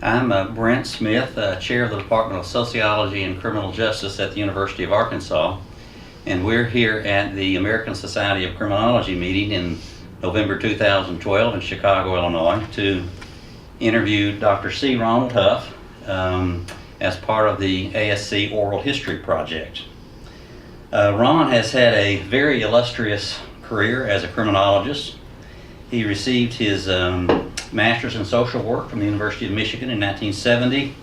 I'm Brent Smith, Chair of the Department of Sociology and Criminal Justice at the University of Arkansas, and we're here at the American Society of Criminology meeting in November 2012 in Chicago, Illinois, to interview Dr. C. Ronald Huff as part of the ASC Oral History Project. Ron has had a very illustrious career as a criminologist. He received his master's in social work from the University of Michigan in 1970,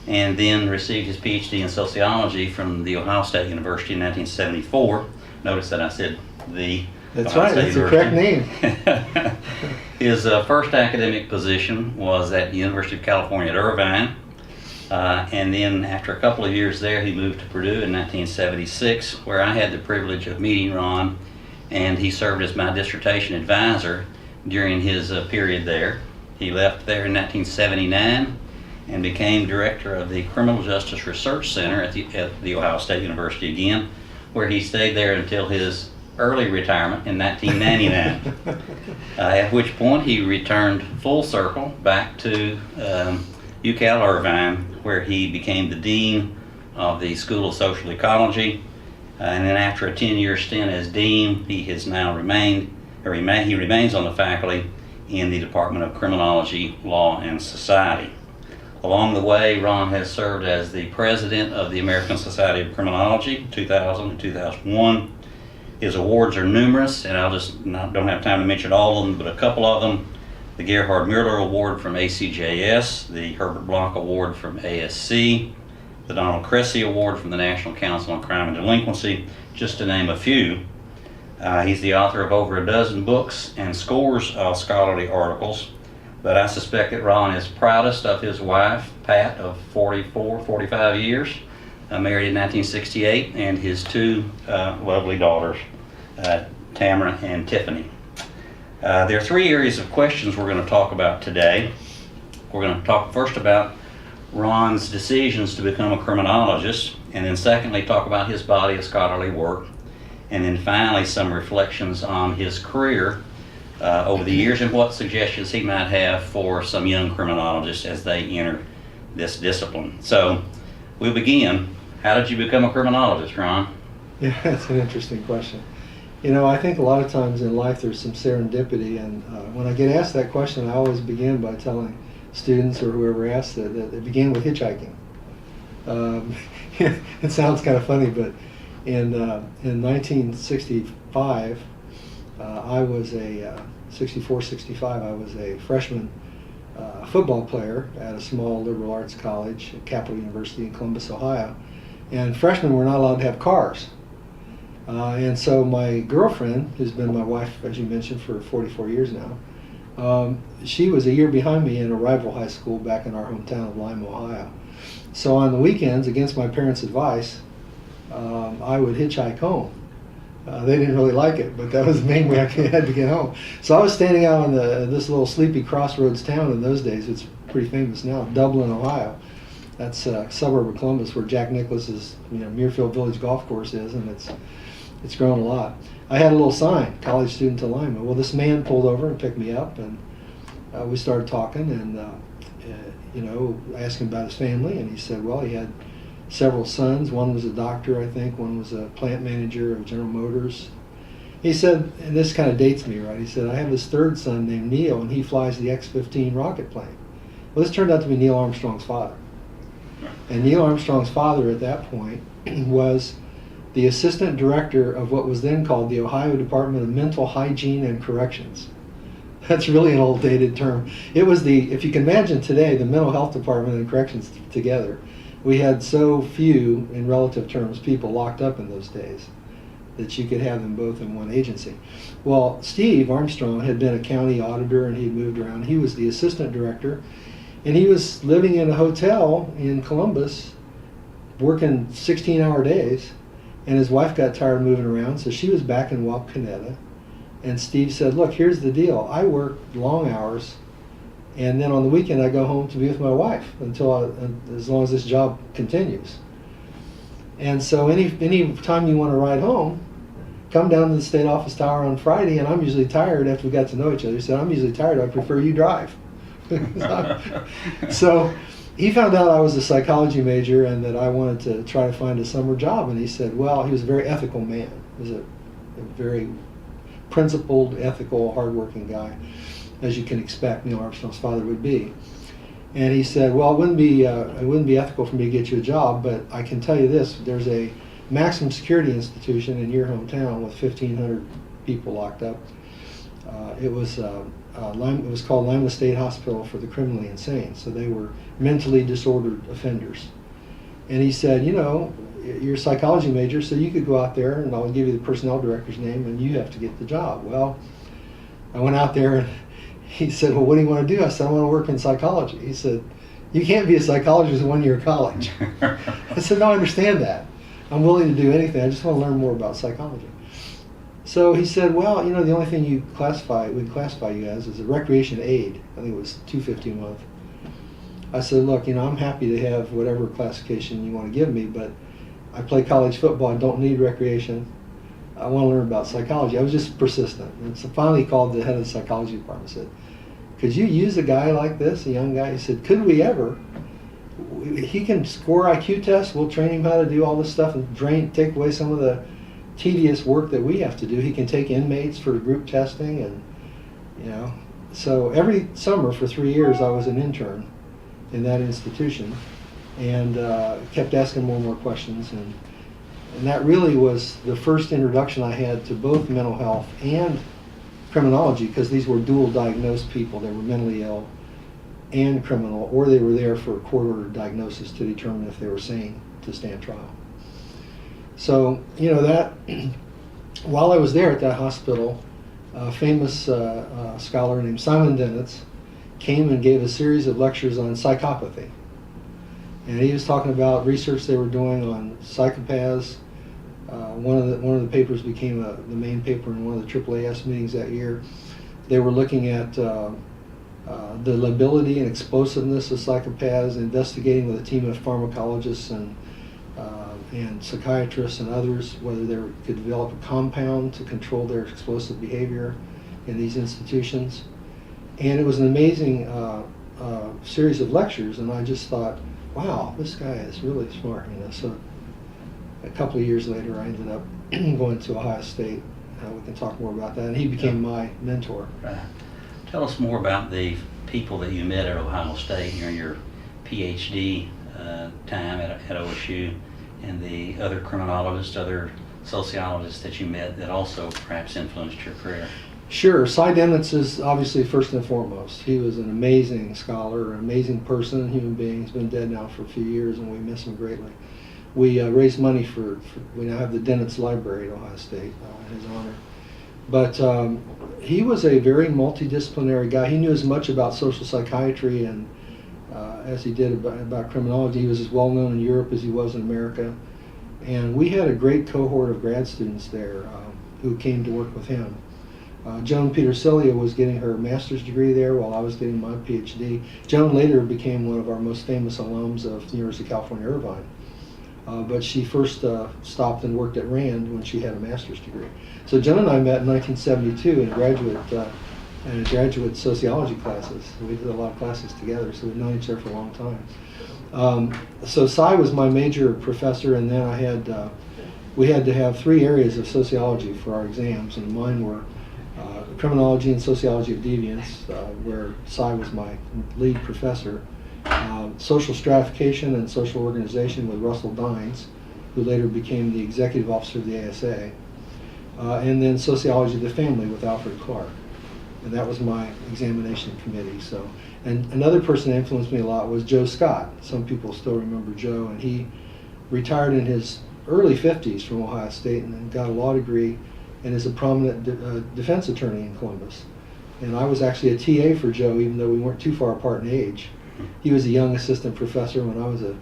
and then received his PhD in sociology from the Ohio State University in 1974. Notice that I said the That's Ohio right, State that's the correct name. His first academic position was at the University of California at Irvine, and then after a couple of years there, he moved to Purdue in 1976, where I had the privilege of meeting Ron, and he served as my dissertation advisor during his period there. He left there in 1979 and became director of the Criminal Justice Research Center at the Ohio State University again, where he stayed there until his early retirement in 1999, at which point he returned full circle back to UCal Irvine, where he became the dean of the School of Social Ecology, and then after a 10-year stint as dean, he remains on the faculty in the Department of Criminology, Law, and Society. Along the way, Ron has served as the president of the American Society of Criminology, 2000 and 2001. His awards are numerous, and don't have time to mention all of them, but a couple of them: the Gerhard Mueller Award from ACJS, the Herbert Blanc Award from ASC, the Donald Cressy Award from the National Council on Crime and Delinquency, just to name a few. He's the author of over a dozen books and scores of scholarly articles, but I suspect that Ron is proudest of his wife, Pat, of 45 years, married in 1968, and his two lovely daughters, Tamara and Tiffany. There are three areas of questions we're going to talk about today. We're going to talk first about Ron's decisions to become a criminologist, and then secondly talk about his body of scholarly work, and then finally some reflections on his career over the years and what suggestions he might have for some young criminologists as they enter this discipline. So we'll begin. How did you become a criminologist, Ron? Yeah, that's an interesting question. You know, I think a lot of times in life there's some serendipity, and when I get asked that question, I always begin by telling students or whoever asks that it began with hitchhiking. It sounds kind of funny, but in 1965, I was a 64-65. I was a freshman football player at a small liberal arts college at Capital University in Columbus, Ohio, and freshmen were not allowed to have cars. And so my girlfriend, who's been my wife, as you mentioned, for 44 years now, she was a year behind me in a rival high school back in our hometown of Lima, Ohio. So on the weekends, against my parents' advice, I would hitchhike home. They didn't really like it, but that was the main way I had to get home. So I was standing out on this little sleepy crossroads town in those days. It's pretty famous now, Dublin, Ohio. That's a suburb of Columbus where Jack Nicklaus's Muirfield Village Golf Course is, and it's grown a lot. I had a little sign, college student to Lima. Well, this man pulled over and picked me up, and we started talking, and I asked him about his family, and he said, well, he had several sons. One was a doctor, I think. One was a plant manager of General Motors. He said, and this kind of dates me, right? He said, I have this third son named Neil, and he flies the X-15 rocket plane. Well, this turned out to be Neil Armstrong's father. And Neil Armstrong's father at that point was the assistant director of what was then called the Ohio Department of Mental Hygiene and Corrections. That's really an old dated term. It was if you can imagine today, the mental health department and corrections together. We had so few, in relative terms, people locked up in those days that you could have them both in one agency. Well, Steve Armstrong had been a county auditor, and he'd moved around. He was the assistant director, and he was living in a hotel in Columbus, working 16-hour days, and his wife got tired of moving around, so she was back in Wapakoneta. And Steve said, look, here's the deal. I work long hours, and then on the weekend I go home to be with my wife as long as this job continues. And so any time you want to ride home, come down to the state office tower on Friday, and I'm usually tired after we got to know each other. He said, I'm usually tired. I prefer you drive. So he found out I was a psychology major and that I wanted to try to find a summer job. And he said, well, he was a very ethical man. He was a very principled, ethical, hardworking guy, as you can expect Neil Armstrong's father would be. And he said, well, it wouldn't be ethical for me to get you a job, but I can tell you this, there's a maximum security institution in your hometown with 1,500 people locked up. It was called Lima State Hospital for the Criminally Insane, so they were mentally disordered offenders. And he said, you know, you're a psychology major, so you could go out there and I'll give you the personnel director's name and you have to get the job. Well, I went out there and he said, well, what do you want to do? I said, I want to work in psychology. He said, you can't be a psychologist in 1 year of college. I said, no, I understand that. I'm willing to do anything. I just want to learn more about psychology. So he said, well, you know, the only thing we'd classify you as is a recreation aide. I think it was $250 a month. I said, look, you know, I'm happy to have whatever classification you want to give me, but I play college football. I don't need recreation. I want to learn about psychology. I was just persistent. And so finally he called the head of the psychology department and said, could you use a guy like this, a young guy? He said, could we ever? He can score IQ tests. We'll train him how to do all this stuff and take away some of the tedious work that we have to do. He can take inmates for group testing, and you know. So every summer for 3 years I was an intern in that institution, and kept asking more and more questions, and that really was the first introduction I had to both mental health and criminology, because these were dual diagnosed people. They were mentally ill and criminal, or they were there for a court-ordered diagnosis to determine if they were sane to stand trial. So, you know, that while I was there at that hospital, a famous scholar named Simon Denitz came and gave a series of lectures on psychopathy. And he was talking about research they were doing on psychopaths. One of the papers became the main paper in one of the AAAS meetings that year. They were looking at the lability and explosiveness of psychopaths, investigating with a team of pharmacologists and psychiatrists and others whether they could develop a compound to control their explosive behavior in these institutions. And it was an amazing series of lectures, and I just thought, wow, this guy is really smart, you know. So a couple of years later, I ended up going to Ohio State. We can talk more about that, and he became my mentor. Right. Tell us more about the people that you met at Ohio State during your PhD time at OSU, and the other criminologists, other sociologists that you met that also perhaps influenced your career. Sure. Cy Denitz is obviously first and foremost. He was an amazing scholar, an amazing person, human being. He's been dead now for a few years, and we miss him greatly. We raised money we now have the Denitz Library at Ohio State in his honor. But he was a very multidisciplinary guy. He knew as much about social psychiatry and as he did about criminology. He was as well known in Europe as he was in America. And we had a great cohort of grad students there who came to work with him. Joan Petersilia was getting her master's degree there while I was getting my PhD. Joan later became one of our most famous alums of the University of California, Irvine. But she first stopped and worked at Rand when she had a master's degree. So Joan and I met in 1972 in graduate sociology classes. We did a lot of classes together, so we've known each other for a long time. So Cy was my major professor, and then we had to have 3 areas of sociology for our exams, and mine were criminology and sociology of deviance, where Cy was my lead professor. Social stratification and social organization with Russell Dines, who later became the executive officer of the ASA, and then sociology of the family with Alfred Clark. And that was my examination committee. So, and another person that influenced me a lot was Joe Scott. Some people still remember Joe, and he retired in his early 50s from Ohio State and then got a law degree and is a prominent defense attorney in Columbus. And I was actually a TA for Joe, even though we weren't too far apart in age. He was a young assistant professor when I was a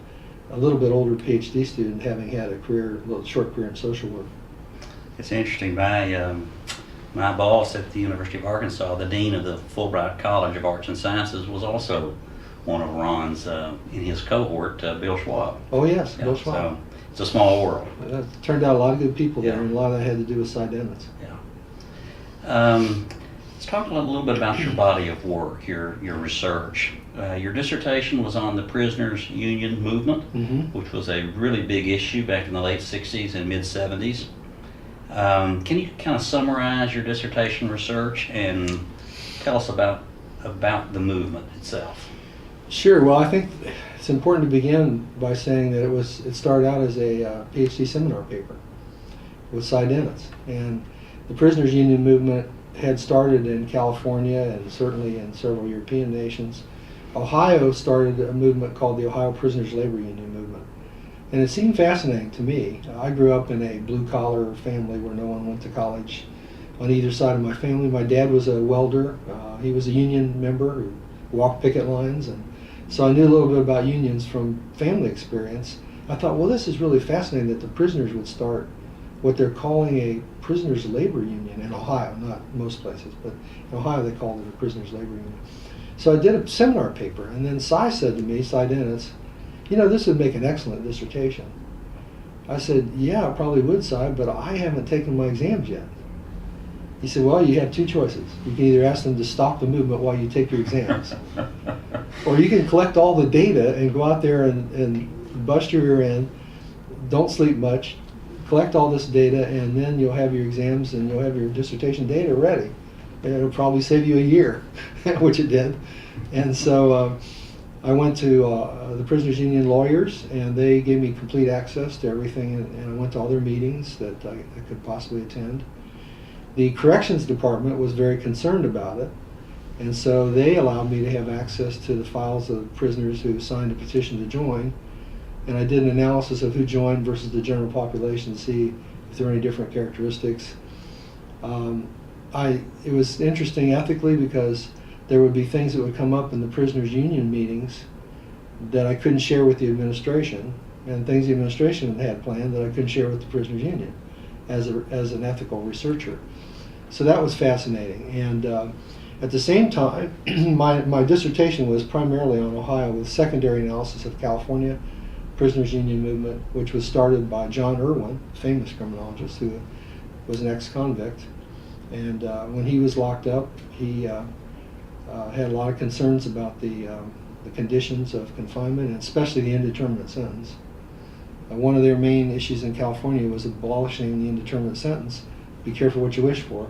little bit older PhD student, having had a little short career in social work. It's interesting. My boss at the University of Arkansas, the dean of the Fulbright College of Arts and Sciences, was also one of Ron's in his cohort, Bill Schwab. Oh yes, Yeah, Bill Schwab. So it's a small world. It turned out a lot of good people there, Yeah. and a lot of that had to do with Cy Denitz. Yeah. Let's talk a little bit about your body of work, your research. Your dissertation was on the prisoners' union movement, which was a really big issue back in the late 60s and mid 70s. Can you kind of summarize your dissertation research and tell us about the movement itself? Sure. Well, I think it's important to begin by saying that it started out as a PhD seminar paper with Cy Dennis, and the prisoners' union movement had started in California and certainly in several European nations. Ohio started a movement called the Ohio Prisoners' Labor Union movement. And it seemed fascinating to me. I grew up in a blue-collar family where no one went to college on either side of my family. My dad was a welder. He was a union member who walked picket lines. And so I knew a little bit about unions from family experience. I thought, well, this is really fascinating that the prisoners would start what they're calling a prisoners' labor union in Ohio, not most places, but in Ohio they called it a prisoners' labor union. So I did a seminar paper, and then Cy said to me, Cy Dennis, this would make an excellent dissertation. I said, yeah, I probably would, Cy, but I haven't taken my exams yet. He said, well, you have two choices. You can either ask them to stop the movement while you take your exams, or you can collect all the data and go out there and bust your rear end, don't sleep much, collect all this data, and then you'll have your exams and you'll have your dissertation data ready. And it'll probably save you a year, which it did. And so I went to the Prisoners Union lawyers, and they gave me complete access to everything, and I went to all their meetings that I could possibly attend. The corrections department was very concerned about it, and so they allowed me to have access to the files of prisoners who signed a petition to join. And I did an analysis of who joined versus the general population to see if there were any different characteristics. It was interesting ethically because there would be things that would come up in the prisoners' union meetings that I couldn't share with the administration, and things the administration had planned that I couldn't share with the prisoners' union as an ethical researcher. So that was fascinating. And at the same time, my dissertation was primarily on Ohio with secondary analysis of California prisoners' union movement, which was started by John Irwin, famous criminologist who was an ex-convict. And when he was locked up, he had a lot of concerns about the conditions of confinement, and especially the indeterminate sentence. One of their main issues in California was abolishing the indeterminate sentence. Be careful what you wish for.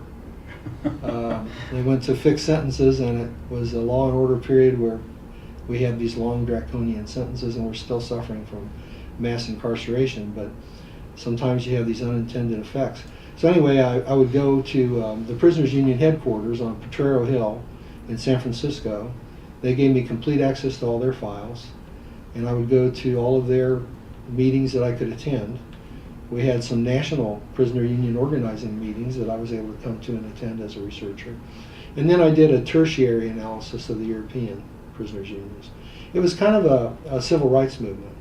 They went to fixed sentences, and it was a law and order period where we had these long draconian sentences, and we're still suffering from mass incarceration, but sometimes you have these unintended effects. So anyway, I would go to the Prisoners Union headquarters on Potrero Hill in San Francisco. They gave me complete access to all their files, and I would go to all of their meetings that I could attend. We had some national prisoner union organizing meetings that I was able to come to and attend as a researcher. And then I did a tertiary analysis of the European prisoners unions. It was kind of a civil rights movement.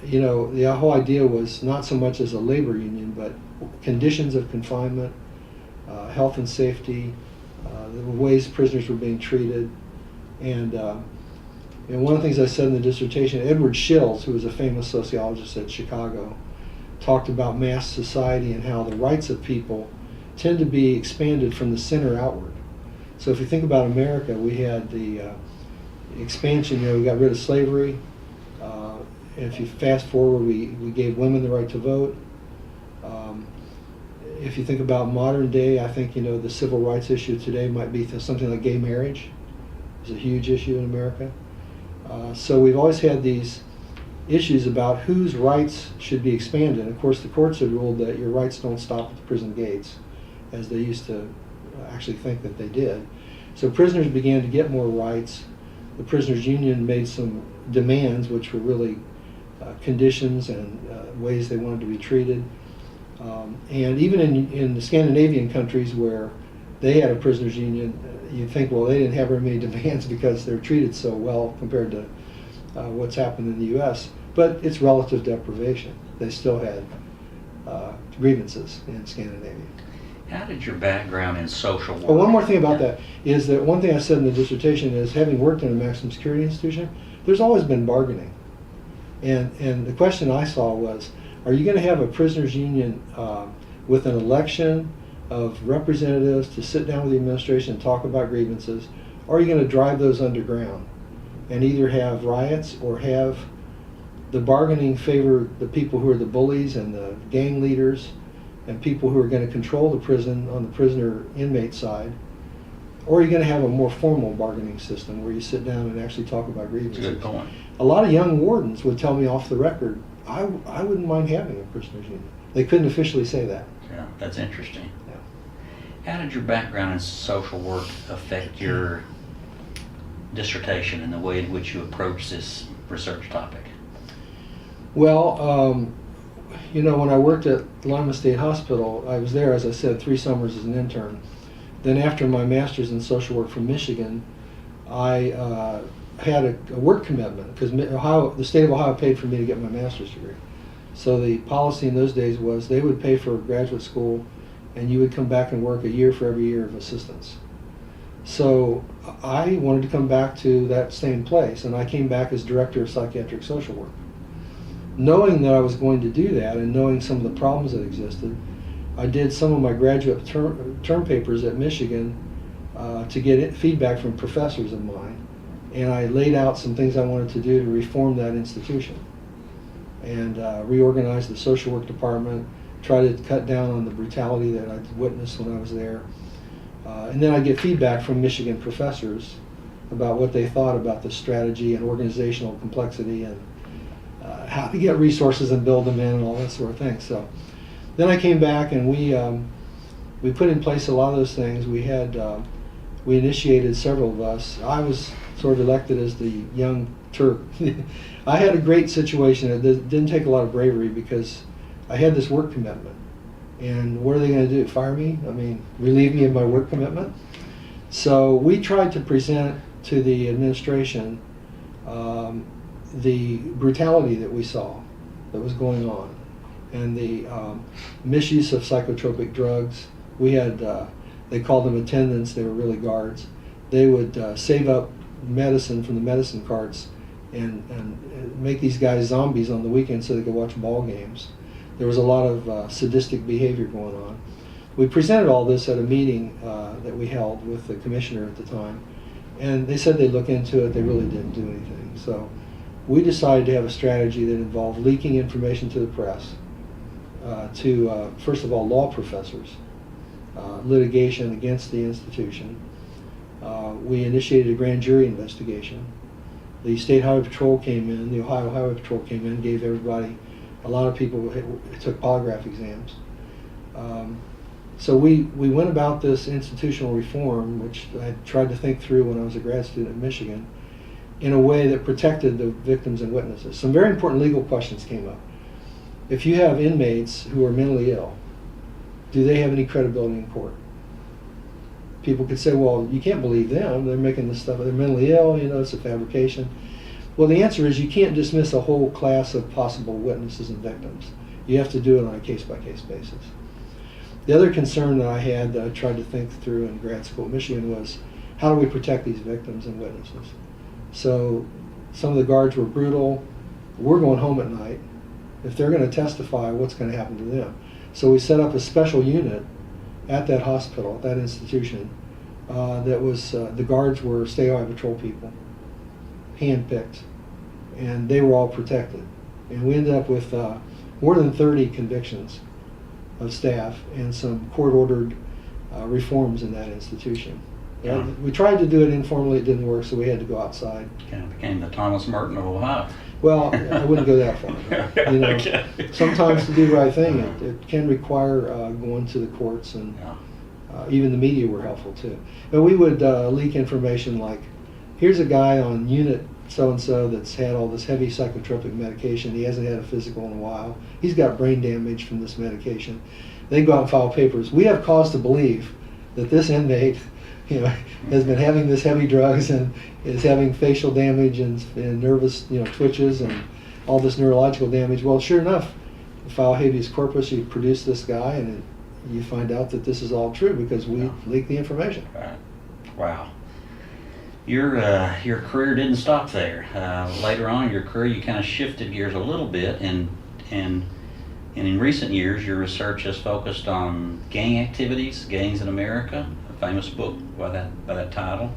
The whole idea was not so much as a labor union, but conditions of confinement, health and safety, the ways prisoners were being treated. And one of the things I said in the dissertation, Edward Shills, who was a famous sociologist at Chicago, talked about mass society and how the rights of people tend to be expanded from the center outward. So if you think about America, we had the expansion, we got rid of slavery. If you fast forward, we gave women the right to vote. If you think about modern day, I think, the civil rights issue today might be something like gay marriage. It's a huge issue in America. So we've always had these issues about whose rights should be expanded. And of course, the courts had ruled that your rights don't stop at the prison gates, as they used to actually think that they did. So prisoners began to get more rights. The prisoners' union made some demands, which were really conditions and ways they wanted to be treated. And even in the Scandinavian countries where they had a prisoners' union, you'd think, well, they didn't have very many demands because they're treated so well compared to what's happened in the U.S. But it's relative deprivation. They still had grievances in Scandinavia. How did your background in social work? Well, one more thing about that is that one thing I said in the dissertation is, having worked in a maximum security institution, there's always been bargaining. And the question I saw was, are you going to have a prisoners' union with an election, of representatives to sit down with the administration and talk about grievances, or are you going to drive those underground and either have riots or have the bargaining favor the people who are the bullies and the gang leaders and people who are going to control the prison on the prisoner inmate side, or are you going to have a more formal bargaining system where you sit down and actually talk about grievances? Good point. A lot of young wardens would tell me off the record, I wouldn't mind having a prisoners union. They couldn't officially say that. Yeah, that's interesting. Yeah. How did your background in social work affect your dissertation and the way in which you approach this research topic? Well, when I worked at Lima State Hospital, I was there, as I said, 3 summers as an intern. Then after my master's in social work from Michigan, I had a work commitment because the state of Ohio paid for me to get my master's degree. So the policy in those days was they would pay for graduate school and you would come back and work a year for every year of assistance. So I wanted to come back to that same place, and I came back as director of psychiatric social work. Knowing that I was going to do that and knowing some of the problems that existed, I did some of my graduate term papers at Michigan to get feedback from professors of mine, and I laid out some things I wanted to do to reform that institution and reorganize the social work department, try to cut down on the brutality that I witnessed when I was there. And then I get feedback from Michigan professors about what they thought about the strategy and organizational complexity and how to get resources and build them in and all that sort of thing. So then I came back and we put in place a lot of those things. We initiated several of us. I was sort of elected as the young Turk. I had a great situation. It didn't take a lot of bravery because I had this work commitment. And what are they going to do? Fire me? I mean, relieve me of my work commitment? So we tried to present to the administration the brutality that we saw that was going on and the misuse of psychotropic drugs. We had, they called them attendants, they were really guards. They would save up medicine from the medicine carts and make these guys zombies on the weekend so they could watch ball games. There was a lot of sadistic behavior going on. We presented all this at a meeting that we held with the commissioner at the time, and they said they'd look into it. They really didn't do anything. So we decided to have a strategy that involved leaking information to the press, to first of all, law professors, litigation against the institution. We initiated a grand jury investigation. The State Highway Patrol came in, the Ohio Highway Patrol came in, gave everybody, a lot of people took polygraph exams. So we went about this institutional reform, which I tried to think through when I was a grad student in Michigan, in a way that protected the victims and witnesses. Some very important legal questions came up. If you have inmates who are mentally ill, do they have any credibility in court? People could say, well, you can't believe them. They're making this stuff. They're mentally ill, it's a fabrication. Well, the answer is you can't dismiss a whole class of possible witnesses and victims. You have to do it on a case-by-case basis. The other concern that I had that I tried to think through in grad school at Michigan was, how do we protect these victims and witnesses? So some of the guards were brutal. We're going home at night. If they're going to testify, what's going to happen to them? So we set up a special unit at that hospital, at that institution, that was, the guards were State Highway Patrol people, handpicked, and they were all protected. And we ended up with more than 30 convictions of staff and some court-ordered reforms in that institution. Yeah. We tried to do it informally, it didn't work, so we had to go outside. Kind of became the Thomas Merton of Ohio. Well, I wouldn't go that far. Okay. Sometimes to do the right thing, it can require going to the courts, and even the media were helpful too. But we would leak information like, here's a guy on unit so-and-so that's had all this heavy psychotropic medication. He hasn't had a physical in a while. He's got brain damage from this medication. They go out and file papers. We have cause to believe that this inmate has been having this heavy drugs and is having facial damage and nervous twitches and all this neurological damage. Well, sure enough, you file habeas corpus, you produce this guy, and you find out that this is all true because we leaked the information. Right. Wow. Your career didn't stop there. Later on in your career, you kind of shifted gears a little bit and And in recent years, your research has focused on gang activities, Gangs in America, a famous book by that title,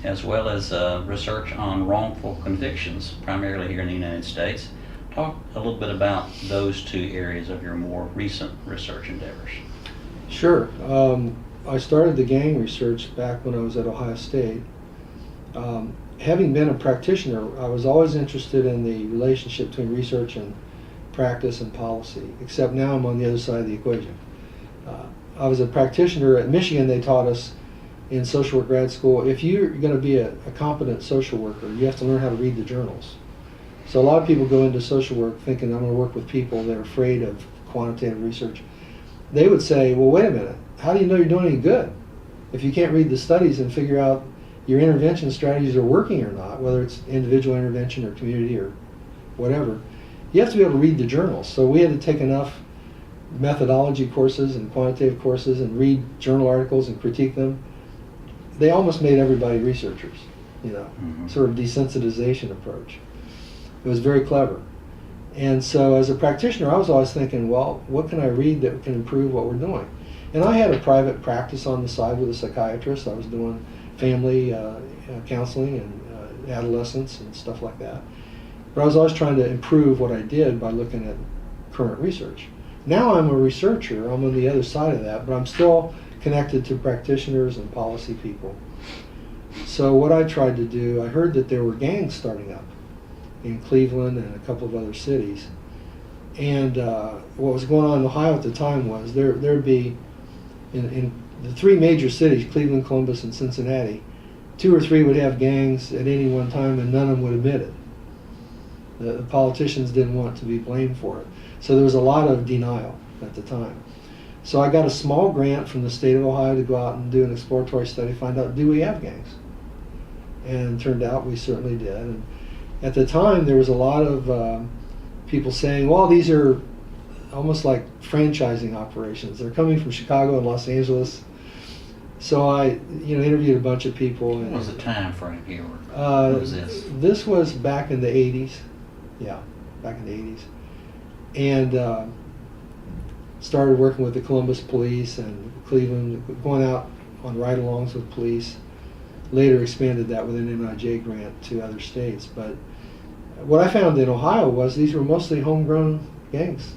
as well as research on wrongful convictions, primarily here in the United States. Talk a little bit about those two areas of your more recent research endeavors. Sure. I started the gang research back when I was at Ohio State. Having been a practitioner, I was always interested in the relationship between research and practice and policy, except now I'm on the other side of the equation. I was a practitioner at Michigan. They taught us in social work grad school, if you're going to be a competent social worker, you have to learn how to read the journals. So a lot of people go into social work thinking, I'm going to work with people that are afraid of quantitative research. They would say, well, wait a minute, how do you know you're doing any good if you can't read the studies and figure out your intervention strategies are working or not, whether it's individual intervention or community or whatever? You have to be able to read the journals. So we had to take enough methodology courses and quantitative courses and read journal articles and critique them. They almost made everybody researchers, sort of desensitization approach. It was very clever. And so as a practitioner, I was always thinking, well, what can I read that can improve what we're doing? And I had a private practice on the side with a psychiatrist. I was doing family counseling and adolescence and stuff like that. But I was always trying to improve what I did by looking at current research. Now I'm a researcher. I'm on the other side of that, but I'm still connected to practitioners and policy people. So what I tried to do, I heard that there were gangs starting up in Cleveland and a couple of other cities. And what was going on in Ohio at the time was there'd be, in the three major cities, Cleveland, Columbus, and Cincinnati, 2 or 3 would have gangs at any one time and none of them would admit it. The politicians didn't want to be blamed for it. So there was a lot of denial at the time. So I got a small grant from the state of Ohio to go out and do an exploratory study, find out, do we have gangs? And it turned out we certainly did. And at the time, there was a lot of people saying, well, these are almost like franchising operations. They're coming from Chicago and Los Angeles. So I interviewed a bunch of people. What was the time frame here? What was this? This was back in the 80s. Yeah, back in the 80s. And started working with the Columbus police and Cleveland, going out on ride-alongs with police. Later expanded that with an NIJ grant to other states. But what I found in Ohio was these were mostly homegrown gangs.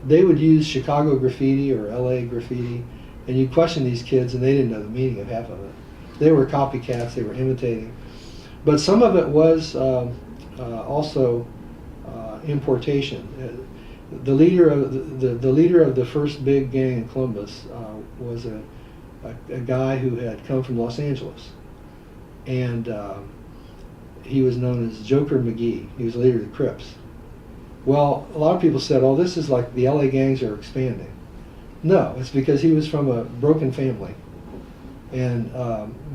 They would use Chicago graffiti or LA graffiti, and you question these kids and they didn't know the meaning of half of it. They were copycats, they were imitating. But some of it was also importation. The leader of the first big gang in Columbus was a guy who had come from Los Angeles, and he was known as Joker McGee. He was the leader of the Crips. Well, a lot of people said, "Oh, this is like the LA gangs are expanding." No, it's because he was from a broken family, and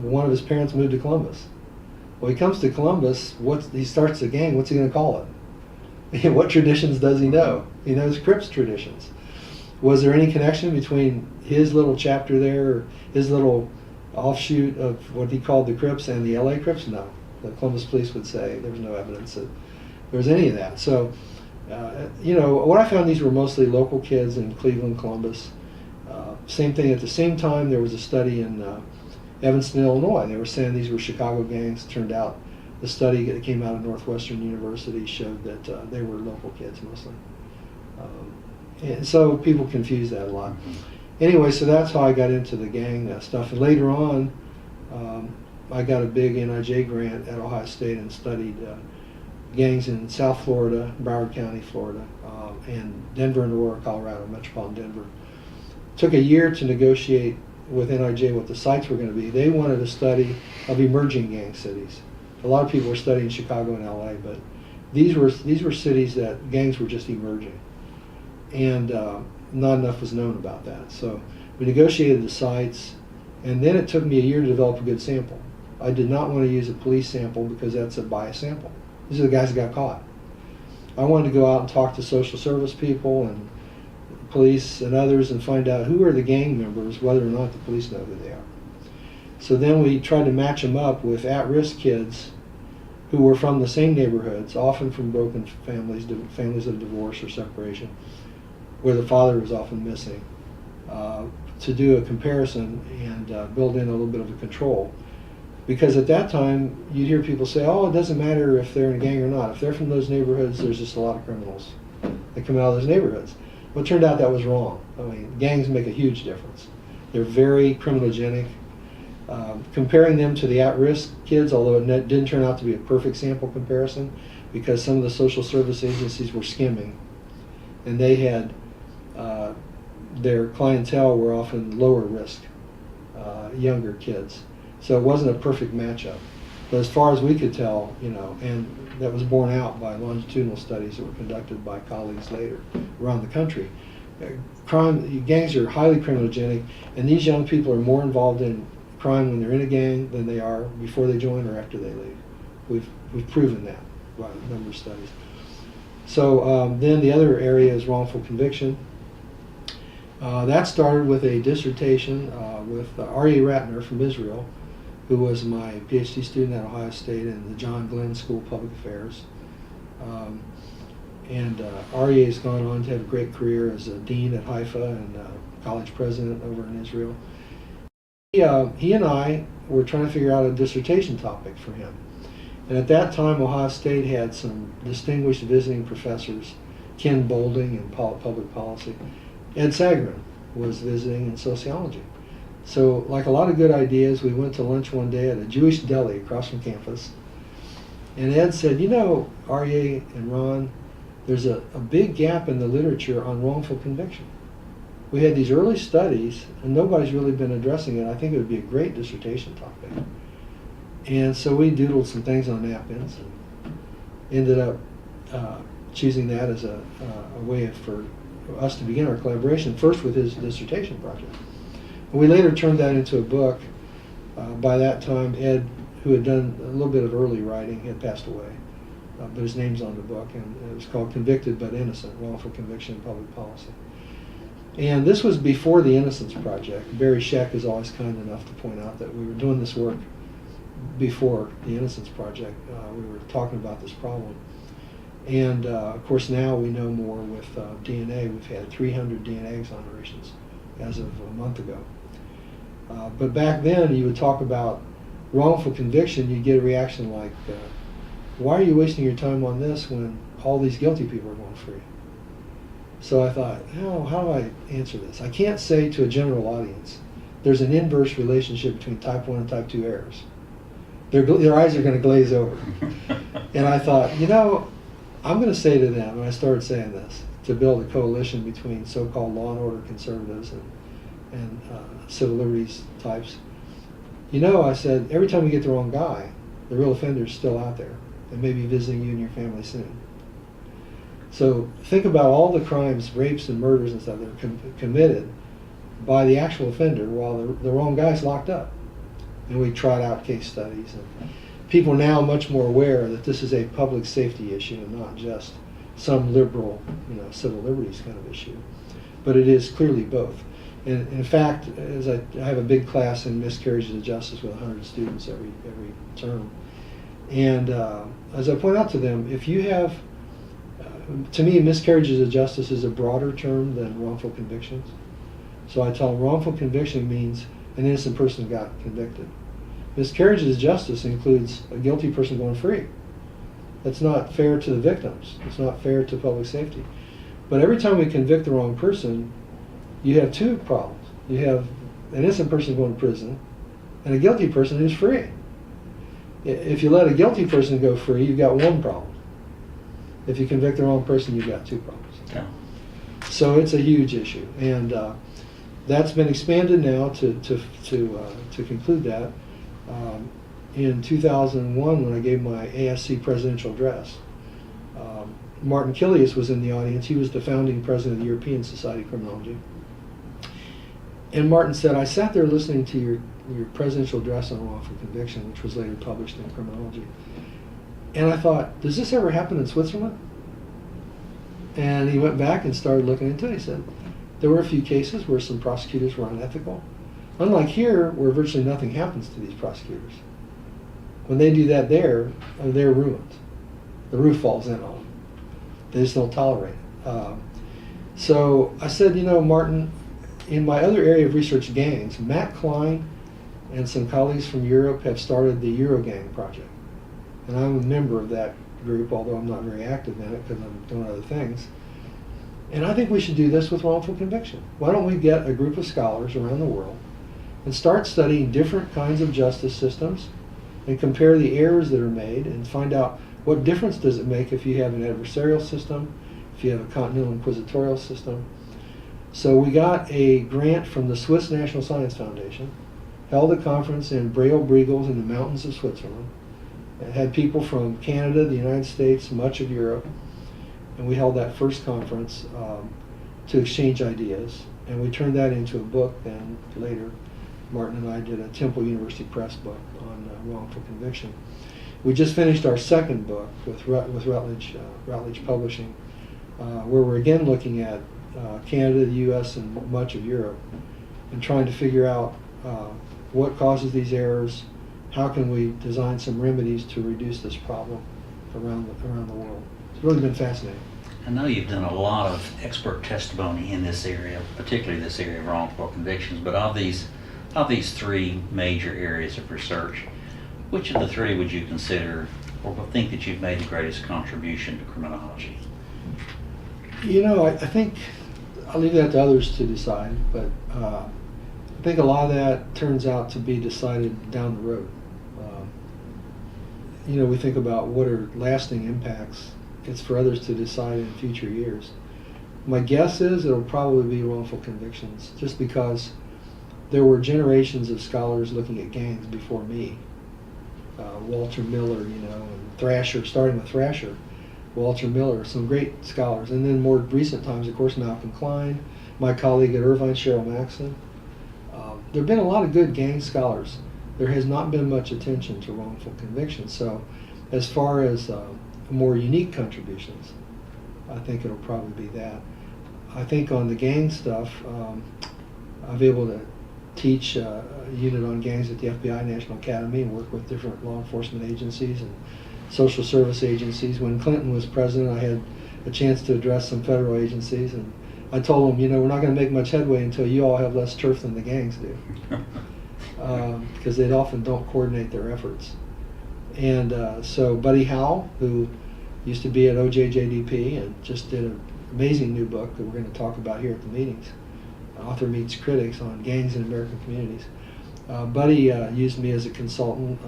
one of his parents moved to Columbus. Well, he comes to Columbus. He starts a gang. What's he going to call it? What traditions does he know? He knows Crips traditions. Was there any connection between his little chapter there, his little offshoot of what he called the Crips and the LA Crips? No. The Columbus police would say there was no evidence that there was any of that. So, what I found, these were mostly local kids in Cleveland, Columbus. Same thing, at the same time, there was a study in Evanston, Illinois. They were saying these were Chicago gangs. Turned out the study that came out of Northwestern University showed that they were local kids mostly. And so people confuse that a lot. Anyway, so that's how I got into the gang stuff. And later on, I got a big NIJ grant at Ohio State and studied gangs in South Florida, Broward County, Florida, and Denver and Aurora, Colorado, metropolitan Denver. Took a year to negotiate with NIJ what the sites were going to be. They wanted a study of emerging gang cities. A lot of people were studying Chicago and LA, but these were cities that gangs were just emerging, and not enough was known about that. So we negotiated the sites, and then it took me a year to develop a good sample. I did not want to use a police sample because that's a biased sample. These are the guys that got caught. I wanted to go out and talk to social service people and police and others and find out who are the gang members, whether or not the police know who they are. So then we tried to match them up with at-risk kids who were from the same neighborhoods, often from broken families, families of divorce or separation, where the father was often missing, to do a comparison and build in a little bit of a control. Because at that time, you'd hear people say, oh, it doesn't matter if they're in a gang or not. If they're from those neighborhoods, there's just a lot of criminals that come out of those neighborhoods. Well, it turned out that was wrong. I mean, gangs make a huge difference. They're very criminogenic. Comparing them to the at-risk kids, although it didn't turn out to be a perfect sample comparison, because some of the social service agencies were skimming, and they had their clientele were often lower risk, younger kids. So it wasn't a perfect matchup. But as far as we could tell, and that was borne out by longitudinal studies that were conducted by colleagues later around the country. Gangs are highly criminogenic, and these young people are more involved in crime when they're in a gang than they are before they join or after they leave. We've proven that by a number of studies. So then the other area is wrongful conviction. That started with a dissertation with R.A. Ratner from Israel, who was my PhD student at Ohio State in the John Glenn School of Public Affairs. R.A. has gone on to have a great career as a dean at Haifa and college president over in Israel. He and I were trying to figure out a dissertation topic for him. And at that time, Ohio State had some distinguished visiting professors, Ken Boulding in public policy. Ed Sagarin was visiting in sociology. So, like a lot of good ideas, we went to lunch one day at a Jewish deli across from campus. And Ed said, R.A. and Ron, there's a big gap in the literature on wrongful conviction. We had these early studies, and nobody's really been addressing it. I think it would be a great dissertation topic. And so we doodled some things on napkins and ended up choosing that as a way for us to begin our collaboration, first with his dissertation project. And we later turned that into a book. By that time, Ed, who had done a little bit of early writing, had passed away. But his name's on the book, and it was called Convicted but Innocent, Wrongful Conviction in Public Policy. And this was before the Innocence Project. Barry Scheck is always kind enough to point out that we were doing this work before the Innocence Project. We were talking about this problem. And of course now we know more with DNA. We've had 300 DNA exonerations as of a month ago. But back then you would talk about wrongful conviction, you'd get a reaction like, why are you wasting your time on this when all these guilty people are going free? So I thought, how do I answer this? I can't say to a general audience, there's an inverse relationship between type 1 and type 2 errors. Their eyes are going to glaze over. And I thought, I'm going to say to them, and I started saying this, to build a coalition between so-called law and order conservatives and civil liberties types. I said, every time we get the wrong guy, the real offender's still out there and maybe visiting you and your family soon. So think about all the crimes, rapes and murders and stuff that are committed by the actual offender while the wrong guy's locked up. And we tried out case studies. And people are now much more aware that this is a public safety issue and not just some liberal, civil liberties kind of issue. But it is clearly both. And in fact, as I have a big class in miscarriages of justice with 100 students every term. And as I point out to them, if you have, to me, miscarriages of justice is a broader term than wrongful convictions. So I tell them wrongful conviction means an innocent person got convicted. Miscarriages of justice includes a guilty person going free. That's not fair to the victims. It's not fair to public safety. But every time we convict the wrong person, you have two problems. You have an innocent person going to prison and a guilty person who's free. If you let a guilty person go free, you've got one problem. If you convict the wrong person, you've got two problems. Yeah. So it's a huge issue. And that's been expanded now to conclude that. In 2001, when I gave my ASC presidential address, Martin Kilius was in the audience. He was the founding president of the European Society of Criminology. And Martin said, I sat there listening to your presidential address on wrongful conviction, which was later published in Criminology. And I thought, does this ever happen in Switzerland? And he went back and started looking into it. He said, there were a few cases where some prosecutors were unethical. Unlike here, where virtually nothing happens to these prosecutors. When they do that there, they're ruined. The roof falls in on them. They just don't tolerate it. So I said, Martin, in my other area of research, gangs, Matt Klein and some colleagues from Europe have started the Eurogang project. And I'm a member of that group, although I'm not very active in it because I'm doing other things. And I think we should do this with wrongful conviction. Why don't we get a group of scholars around the world and start studying different kinds of justice systems and compare the errors that are made and find out what difference does it make if you have an adversarial system, if you have a continental inquisitorial system. So we got a grant from the Swiss National Science Foundation, held a conference in Bréau-Brigels in the mountains of Switzerland. It had people from Canada, the United States, much of Europe, and we held that first conference to exchange ideas. And we turned that into a book, and later Martin and I did a Temple University Press book on wrongful conviction. We just finished our second book with Routledge Publishing, where we're again looking at Canada, the U.S., and much of Europe, and trying to figure out what causes these errors, how can we design some remedies to reduce this problem around the world. It's really been fascinating. I know you've done a lot of expert testimony in this area, particularly this area of wrongful convictions, but of these three major areas of research, which of the three would you consider or think that you've made the greatest contribution to criminology? I think I'll leave that to others to decide, but I think a lot of that turns out to be decided down the road. We think about what are lasting impacts. It's for others to decide in future years. My guess is it'll probably be wrongful convictions, just because there were generations of scholars looking at gangs before me. Walter Miller, and Thrasher, starting with Thrasher, Walter Miller, some great scholars. And then more recent times, of course, Malcolm Klein, my colleague at Irvine, Cheryl Maxson. There have been a lot of good gang scholars. There has not been much attention to wrongful conviction. So as far as more unique contributions, I think it'll probably be that. I think on the gang stuff, I'll be able to teach a unit on gangs at the FBI National Academy and work with different law enforcement agencies and social service agencies. When Clinton was president, I had a chance to address some federal agencies, and I told them, we're not going to make much headway until you all have less turf than the gangs do, because they often don't coordinate their efforts. And so Buddy Howell, who used to be at OJJDP and just did an amazing new book that we're going to talk about here at the meetings, Author Meets Critics, on gangs in American communities. Buddy used me as a consultant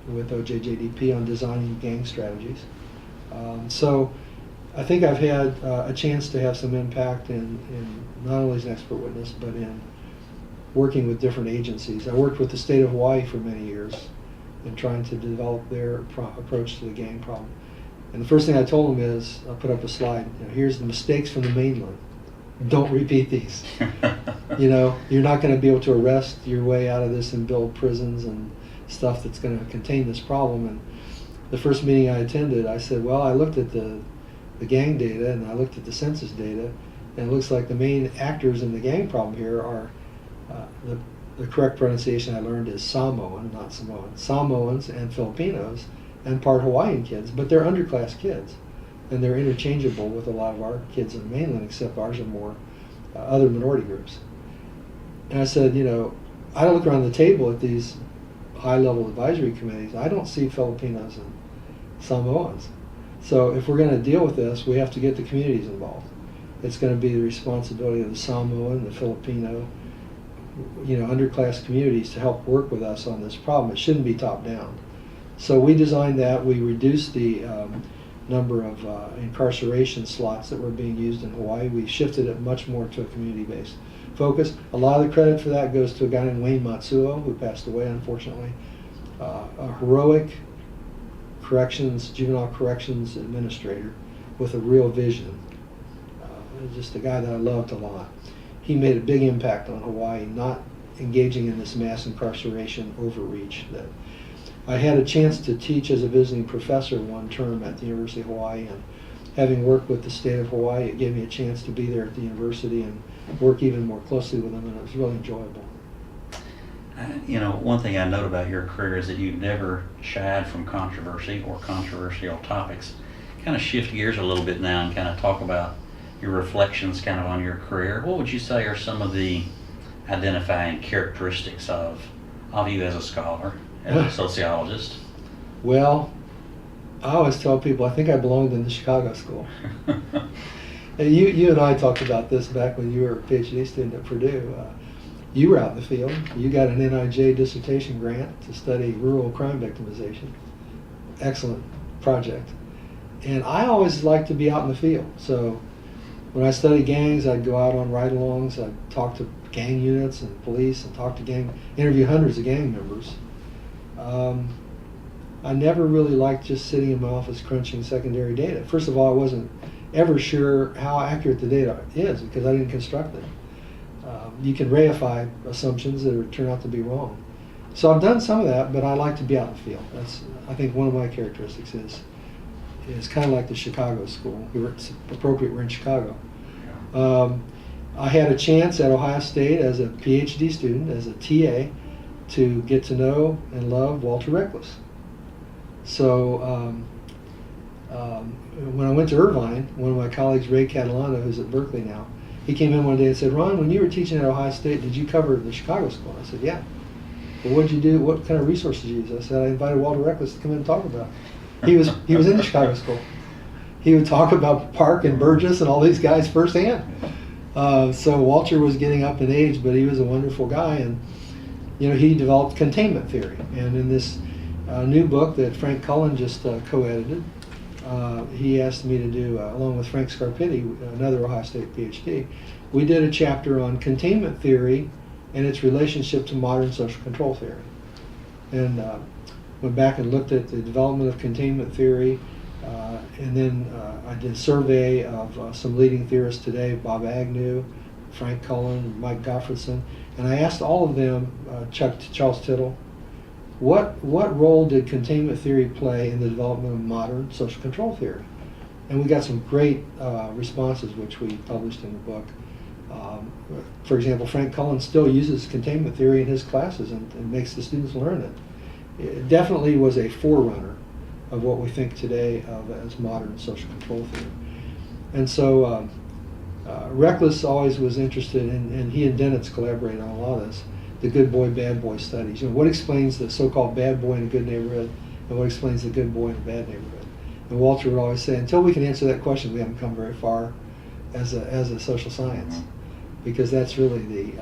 with OJJDP on designing gang strategies. So I think I've had a chance to have some impact in not only as an expert witness, but in working with different agencies. I worked with the state of Hawaii for many years in trying to develop their approach to the gang problem. And the first thing I told them is, I put up a slide, here's the mistakes from the mainland. Don't repeat these. You're not going to be able to arrest your way out of this and build prisons and stuff that's going to contain this problem. And the first meeting I attended, I said, well, I looked at the gang data and I looked at the census data, and it looks like the main actors in the gang problem here are, the correct pronunciation I learned is Samoan, not Samoan, Samoans and Filipinos and part Hawaiian kids, but they're underclass kids. And they're interchangeable with a lot of our kids in the mainland, except ours are more other minority groups. And I said, I look around the table at these high-level advisory committees, I don't see Filipinos and Samoans. So if we're going to deal with this, we have to get the communities involved. It's going to be the responsibility of the Samoan, the Filipino, underclass communities to help work with us on this problem. It shouldn't be top-down. So we designed that. We reduced the number of incarceration slots that were being used in Hawaii. We shifted it much more to a community-based focus. A lot of the credit for that goes to a guy named Wayne Matsuo, who passed away, unfortunately. A heroic juvenile corrections administrator with a real vision. Just a guy that I loved a lot. He made a big impact on Hawaii, not engaging in this mass incarceration overreach that I had a chance to teach as a visiting professor one term at the University of Hawaii, and having worked with the state of Hawaii, it gave me a chance to be there at the university and work even more closely with them, and it was really enjoyable. One thing I note about your career is that you've never shied from controversy or controversial topics. Kind of shift gears a little bit now and kind of talk about your reflections kind of on your career, what would you say are some of the identifying characteristics of you as a scholar, as a sociologist? Well, I always tell people I think I belonged in the Chicago school. And you and I talked about this back when you were a PhD student at Purdue. You were out in the field. You got an NIJ dissertation grant to study rural crime victimization. Excellent project. And I always liked to be out in the field. So when I studied gangs, I'd go out on ride-alongs. I'd talk to gang units and police and interview hundreds of gang members. I never really liked just sitting in my office crunching secondary data. First of all, I wasn't ever sure how accurate the data is because I didn't construct it. You can reify assumptions that turn out to be wrong. So I've done some of that, but I like to be out in the field. That's, I think, one of my characteristics is kind of like the Chicago school. It's appropriate we're in Chicago. I had a chance at Ohio State as a PhD student, as a TA, to get to know and love Walter Reckless. So when I went to Irvine, one of my colleagues, Ray Catalano, who's at Berkeley now, he came in one day and said, "Ron, when you were teaching at Ohio State, did you cover the Chicago school?" I said, "Yeah." "Well, what did you do? What kind of resources did you use?" I said, "I invited Walter Reckless to come in and talk about it." He was in the Chicago school. He would talk about Park and Burgess and all these guys firsthand. So Walter was getting up in age, but he was a wonderful guy, and he developed containment theory. And in this new book that Frank Cullen just co-edited, he asked me to do, along with Frank Scarpitti, another Ohio State PhD, we did a chapter on containment theory and its relationship to modern social control theory. And went back and looked at the development of containment theory, and then I did a survey of some leading theorists today, Bob Agnew, Frank Cullen, Mike Gottfredson, and I asked all of them, Charles Tittle, what role did containment theory play in the development of modern social control theory? And we got some great responses, which we published in the book. For example, Frank Cullen still uses containment theory in his classes and makes the students learn it. It definitely was a forerunner of what we think today of as modern social control theory. And so Reckless always was interested in, and he and Dennett's collaborated on a lot of this, the good boy, bad boy studies. What explains the so-called bad boy in a good neighborhood, and what explains the good boy in a bad neighborhood? And Walter would always say, until we can answer that question, we haven't come very far as a social science, because that's really the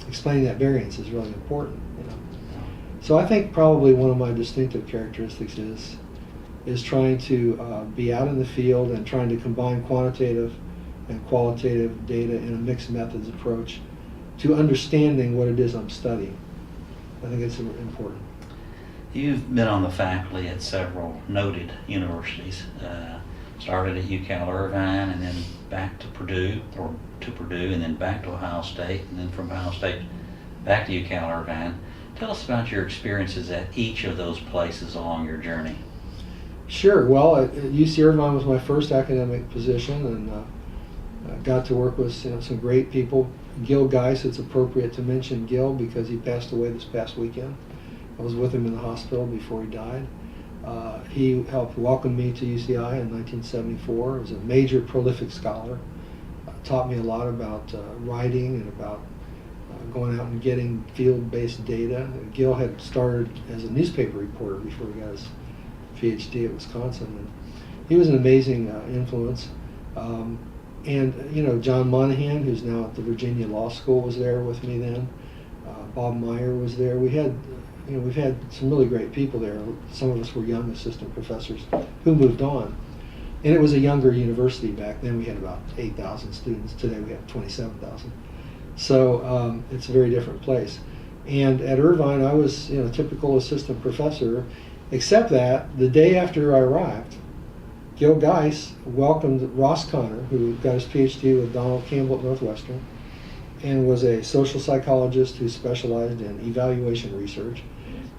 explaining that variance is really important. So I think probably one of my distinctive characteristics is trying to be out in the field and trying to combine quantitative and qualitative data in a mixed methods approach to understanding what it is I'm studying. I think it's important. You've been on the faculty at several noted universities. Started at UCal Irvine, and then back to Purdue, and then back to Ohio State, and then from Ohio State back to UCal Irvine. Tell us about your experiences at each of those places along your journey. Sure. Well, at UC Irvine was my first academic position, and I got to work with some great people. Gil Geis, it's appropriate to mention Gil because he passed away this past weekend. I was with him in the hospital before he died. He helped welcome me to UCI in 1974. He was a major prolific scholar. Taught me a lot about writing and about going out and getting field-based data. Gil had started as a newspaper reporter before he got his PhD at Wisconsin. And he was an amazing influence. And John Monahan, who's now at the Virginia Law School, was there with me then. Bob Meyer was there. We've had some really great people there. Some of us were young assistant professors who moved on. And it was a younger university back then. We had about 8,000 students. Today we have 27,000. So it's a very different place. And at Irvine, I was a typical assistant professor, except that the day after I arrived, Gil Geis welcomed Ross Connor, who got his PhD with Donald Campbell at Northwestern, and was a social psychologist who specialized in evaluation research.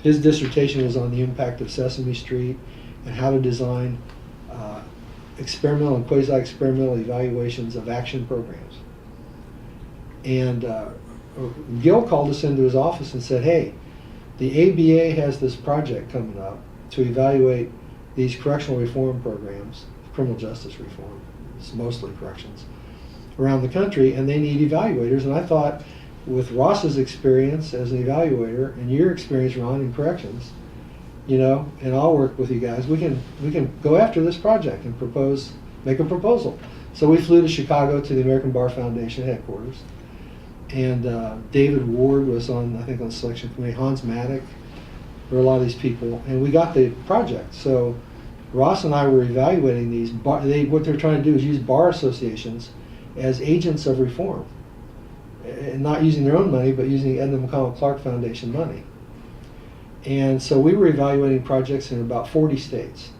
His dissertation was on the impact of Sesame Street and how to design experimental and quasi-experimental evaluations of action programs. And Gil called us into his office and said, "Hey, the ABA has this project coming up to evaluate these correctional reform programs, criminal justice reform, it's mostly corrections, around the country, and they need evaluators. And I thought, with Ross's experience as an evaluator and your experience, Ron, in corrections, and I'll work with you guys, we can go after this project and make a proposal. So we flew to Chicago to the American Bar Foundation headquarters, and David Ward was on the selection committee, Hans Maddock, there were a lot of these people, and we got the project. So Ross and I were evaluating these. What they're trying to do is use bar associations as agents of reform, and not using their own money, but using the Edmund McConnell Clark Foundation money. And so we were evaluating projects in about 40 states,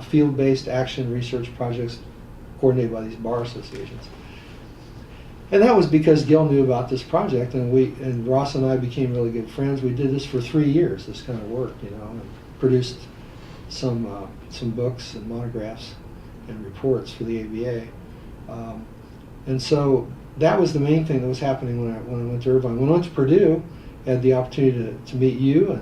field-based action research projects coordinated by these bar associations. And that was because Gil knew about this project, and Ross and I became really good friends. We did this for 3 years, this kind of work, and produced some books and monographs and reports for the ABA. And so that was the main thing that was happening when I went to Irvine. When I went to Purdue, I had the opportunity to meet you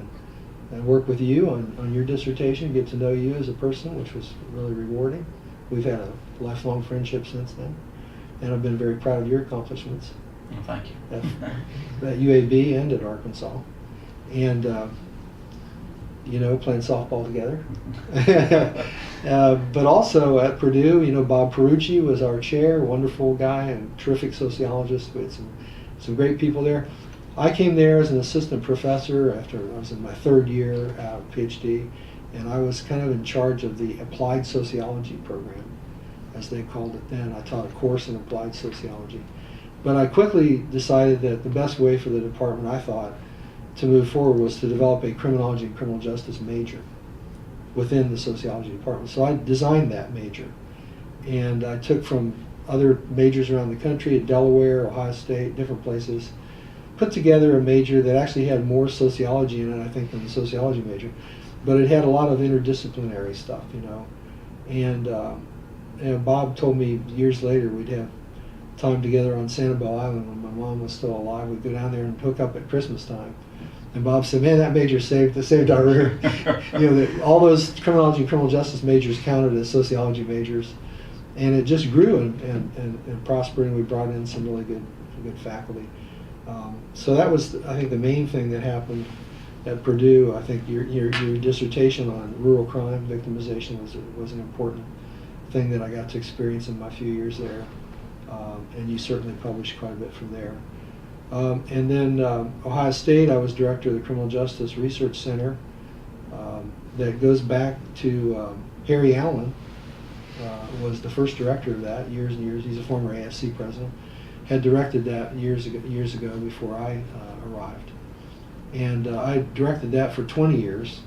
and work with you on your dissertation, get to know you as a person, which was really rewarding. We've had a lifelong friendship since then, and I've been very proud of your accomplishments. Well, thank you. At UAB and at Arkansas. And playing softball together. But also at Purdue, Bob Perucci was our chair, wonderful guy and terrific sociologist. We had some great people there. I came there as an assistant professor after I was in my third year PhD, and I was kind of in charge of the applied sociology program, as they called it then. I taught a course in applied sociology. But I quickly decided that the best way for the department, I thought, to move forward was to develop a criminology and criminal justice major within the sociology department. So I designed that major, and I took from other majors around the country at Delaware, Ohio State, different places, put together a major that actually had more sociology in it, I think, than the sociology major, but it had a lot of interdisciplinary stuff, And Bob told me years later we'd have time together on Sanibel Island when my mom was still alive. We'd go down there and hook up at Christmas time. And Bob said, "Man, that major saved our rear." All those criminology and criminal justice majors counted as sociology majors, and it just grew and prospered. And we brought in some really good faculty. So that was, I think, the main thing that happened at Purdue. I think your dissertation on rural crime victimization was an important thing that I got to experience in my few years there, and you certainly published quite a bit from there. And then Ohio State, I was director of the Criminal Justice Research Center. That goes back to Harry Allen, was the first director of that years and years. He's a former AFC president. Had directed that years ago before I arrived. And I directed that for 20 years.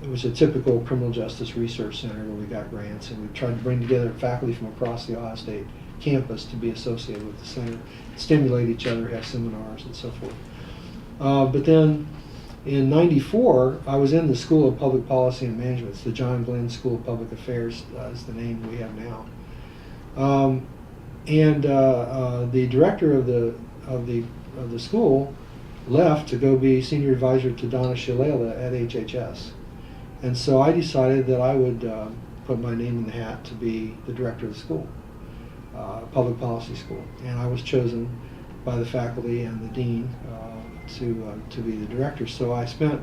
It was a typical criminal justice research center where we got grants, and we tried to bring together faculty from across the Ohio State campus to be associated with the center, stimulate each other, have seminars and so forth. But then in '94, I was in the School of Public Policy and Management. It's the John Glenn School of Public Affairs is the name we have now. The director of the school left to go be senior advisor to Donna Shalala at HHS. And so I decided that I would put my name in the hat to be the director of the school. Public policy school, and I was chosen by the faculty and the dean to be the director. So I spent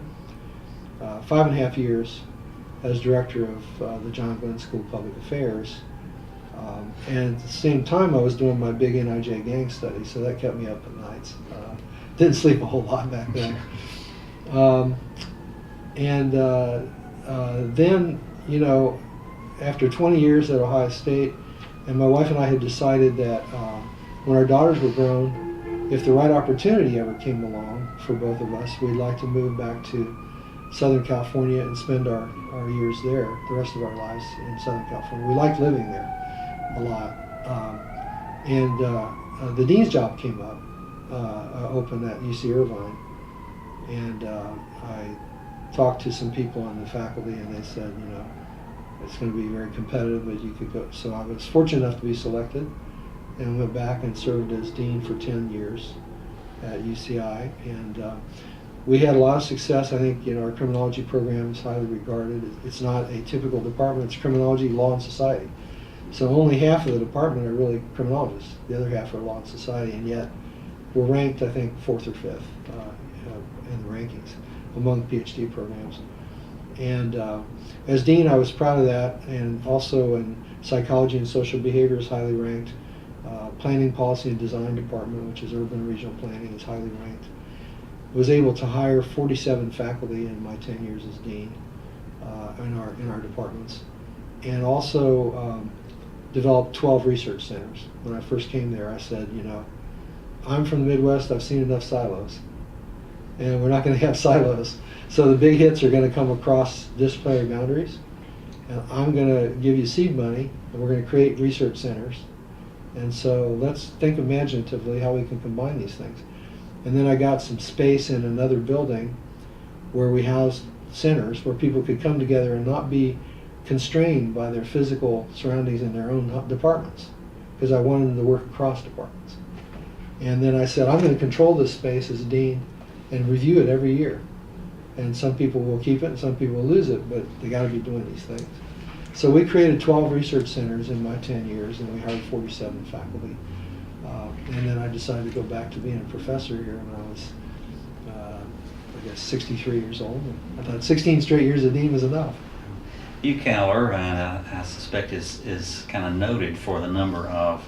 5.5 years as director of the John Glenn School of Public Affairs, and at the same time I was doing my big NIJ gang study, so that kept me up at nights. Didn't sleep a whole lot back then. Then, after 20 years at Ohio State, and my wife and I had decided that when our daughters were grown, if the right opportunity ever came along for both of us, we'd like to move back to Southern California and spend our years there, the rest of our lives in Southern California. We liked living there a lot. The dean's job came up, open at UC Irvine, and I talked to some people on the faculty, and they said, it's going to be very competitive, but you could go. So I was fortunate enough to be selected, and went back and served as dean for 10 years at UCI. And we had a lot of success. I think our criminology program is highly regarded. It's not a typical department. It's criminology, law, and society. So only half of the department are really criminologists. The other half are law and society, and yet we're ranked, I think, 4th or 5th in the rankings among PhD programs. And as dean, I was proud of that, and also in psychology and social behavior is highly ranked. Planning, policy, and design department, which is urban and regional planning, is highly ranked. Was able to hire 47 faculty in my 10 years as dean in our departments, and also developed 12 research centers. When I first came there, I said, I'm from the Midwest, I've seen enough silos, and we're not going to have silos. So the big hits are going to come across disciplinary boundaries, and I'm going to give you seed money, and we're going to create research centers. And so let's think imaginatively how we can combine these things. And then I got some space in another building where we housed centers where people could come together and not be constrained by their physical surroundings in their own departments, because I wanted them to work across departments. And then I said, I'm going to control this space as dean and review it every year. And some people will keep it and some people will lose it, but they got to be doing these things. So we created 12 research centers in my 10 years, and we hired 47 faculty. And then I decided to go back to being a professor here when I was, I guess, 63 years old. I thought 16 straight years of dean was enough. UCal Irvine, I suspect, is kind of noted for the number of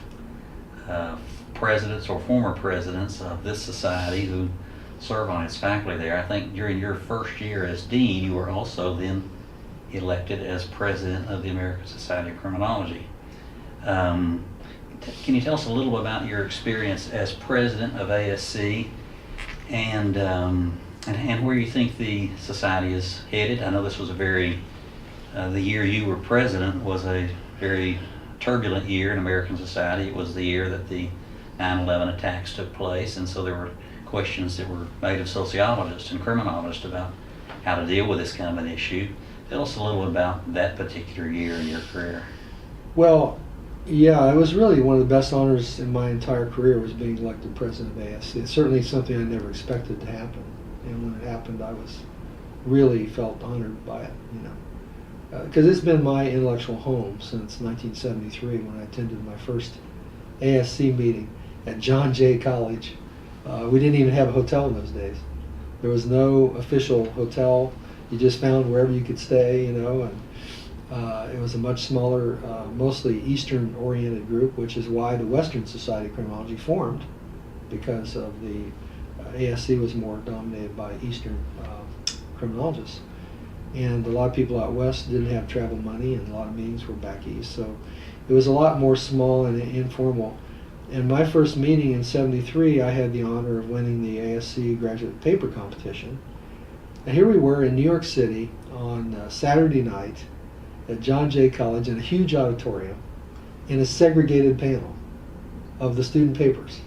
presidents or former presidents of this society who serve on its faculty there. I think during your first year as dean, you were also then elected as president of the American Society of Criminology. Can you tell us a little bit about your experience as president of ASC and where you think the society is headed? I know this was the year you were president was a very turbulent year in American society. It was the year that the 9/11 attacks took place, and so there were questions that were made of sociologists and criminologists about how to deal with this kind of an issue. Tell us a little bit about that particular year in your career. Well, yeah, it was really one of the best honors in my entire career was being elected president of ASC. It's certainly something I never expected to happen. And when it happened, I was really felt honored by it, because it's been my intellectual home since 1973 when I attended my first ASC meeting at John Jay College. We didn't even have a hotel in those days. There was no official hotel. You just found wherever you could stay, and it was a much smaller, mostly Eastern-oriented group, which is why the Western Society of Criminology formed, because of the ASC was more dominated by Eastern criminologists. And a lot of people out west didn't have travel money, and a lot of meetings were back east. So it was a lot more small and informal. And my first meeting in '73, I had the honor of winning the ASC graduate paper competition. And here we were in New York City on Saturday night at John Jay College in a huge auditorium in a segregated panel of the student papers.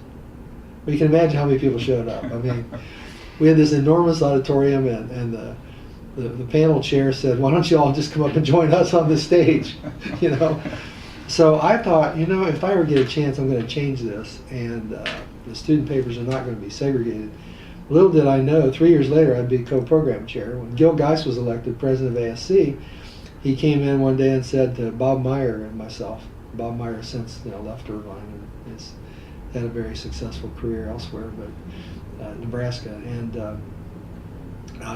But you can imagine how many people showed up. I mean, we had this enormous auditorium, and the panel chair said, "Why don't you all just come up and join us on the stage?" So I thought, if I ever get a chance, I'm going to change this, and the student papers are not going to be segregated. Little did I know, 3 years later, I'd be co-program chair. When Gil Geist was elected president of ASC, he came in one day and said to Bob Meyer and myself, Bob Meyer has since left Irvine and has had a very successful career elsewhere, but Nebraska, and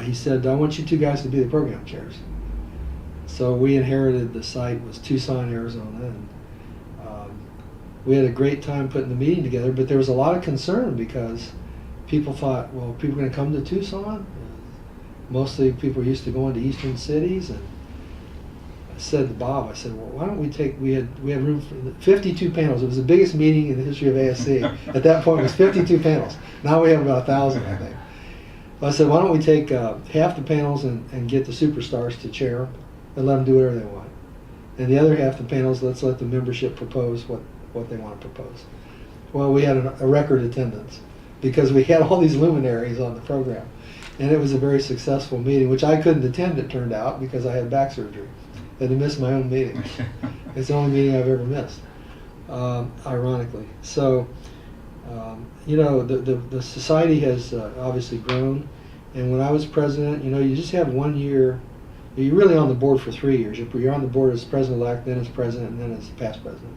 he said, "I want you two guys to be the program chairs." So we inherited the site, was Tucson, Arizona, and we had a great time putting the meeting together, but there was a lot of concern because people thought, well, people are going to come to Tucson? Mostly people are used to going to eastern cities, and I said to Bob, well, why don't we had room for 52 panels. It was the biggest meeting in the history of ASC. At that point, it was 52 panels. Now we have about 1,000, I think. But I said, why don't we take half the panels and get the superstars to chair them and let them do whatever they want. And the other half the panels, let's let the membership propose what they want to propose. Well, we had a record attendance because we had all these luminaries on the program. And it was a very successful meeting, which I couldn't attend, it turned out, because I had back surgery. I had to miss my own meeting. It's the only meeting I've ever missed, ironically. So, the society has obviously grown. And when I was president, you just have 1 year You're really on the board for 3 years. You're on the board as president-elect, then as president, and then as past president.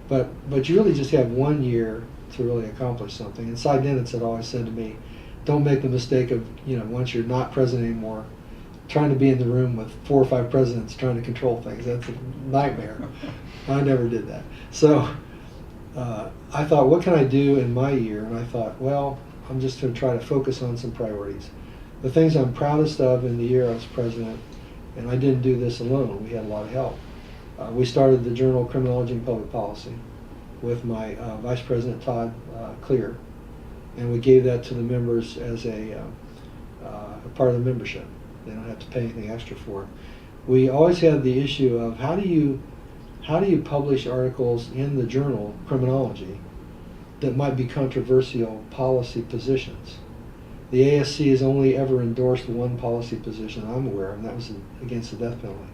But you really just have 1 year to really accomplish something. And Cy Dennett had always said to me, don't make the mistake of, once you're not president anymore, trying to be in the room with 4 or 5 presidents trying to control things. That's a nightmare. I never did that. So I thought, what can I do in my year? And I thought, well, I'm just going to try to focus on some priorities. The things I'm proudest of in the year I was president, and I didn't do this alone, we had a lot of help. We started the journal Criminology and Public Policy with my Vice President Todd Clear, and we gave that to the members as a part of the membership. They don't have to pay anything extra for it. We always had the issue of how do you publish articles in the journal Criminology that might be controversial policy positions. The ASC has only ever endorsed one policy position I'm aware of, and that was against the death penalty.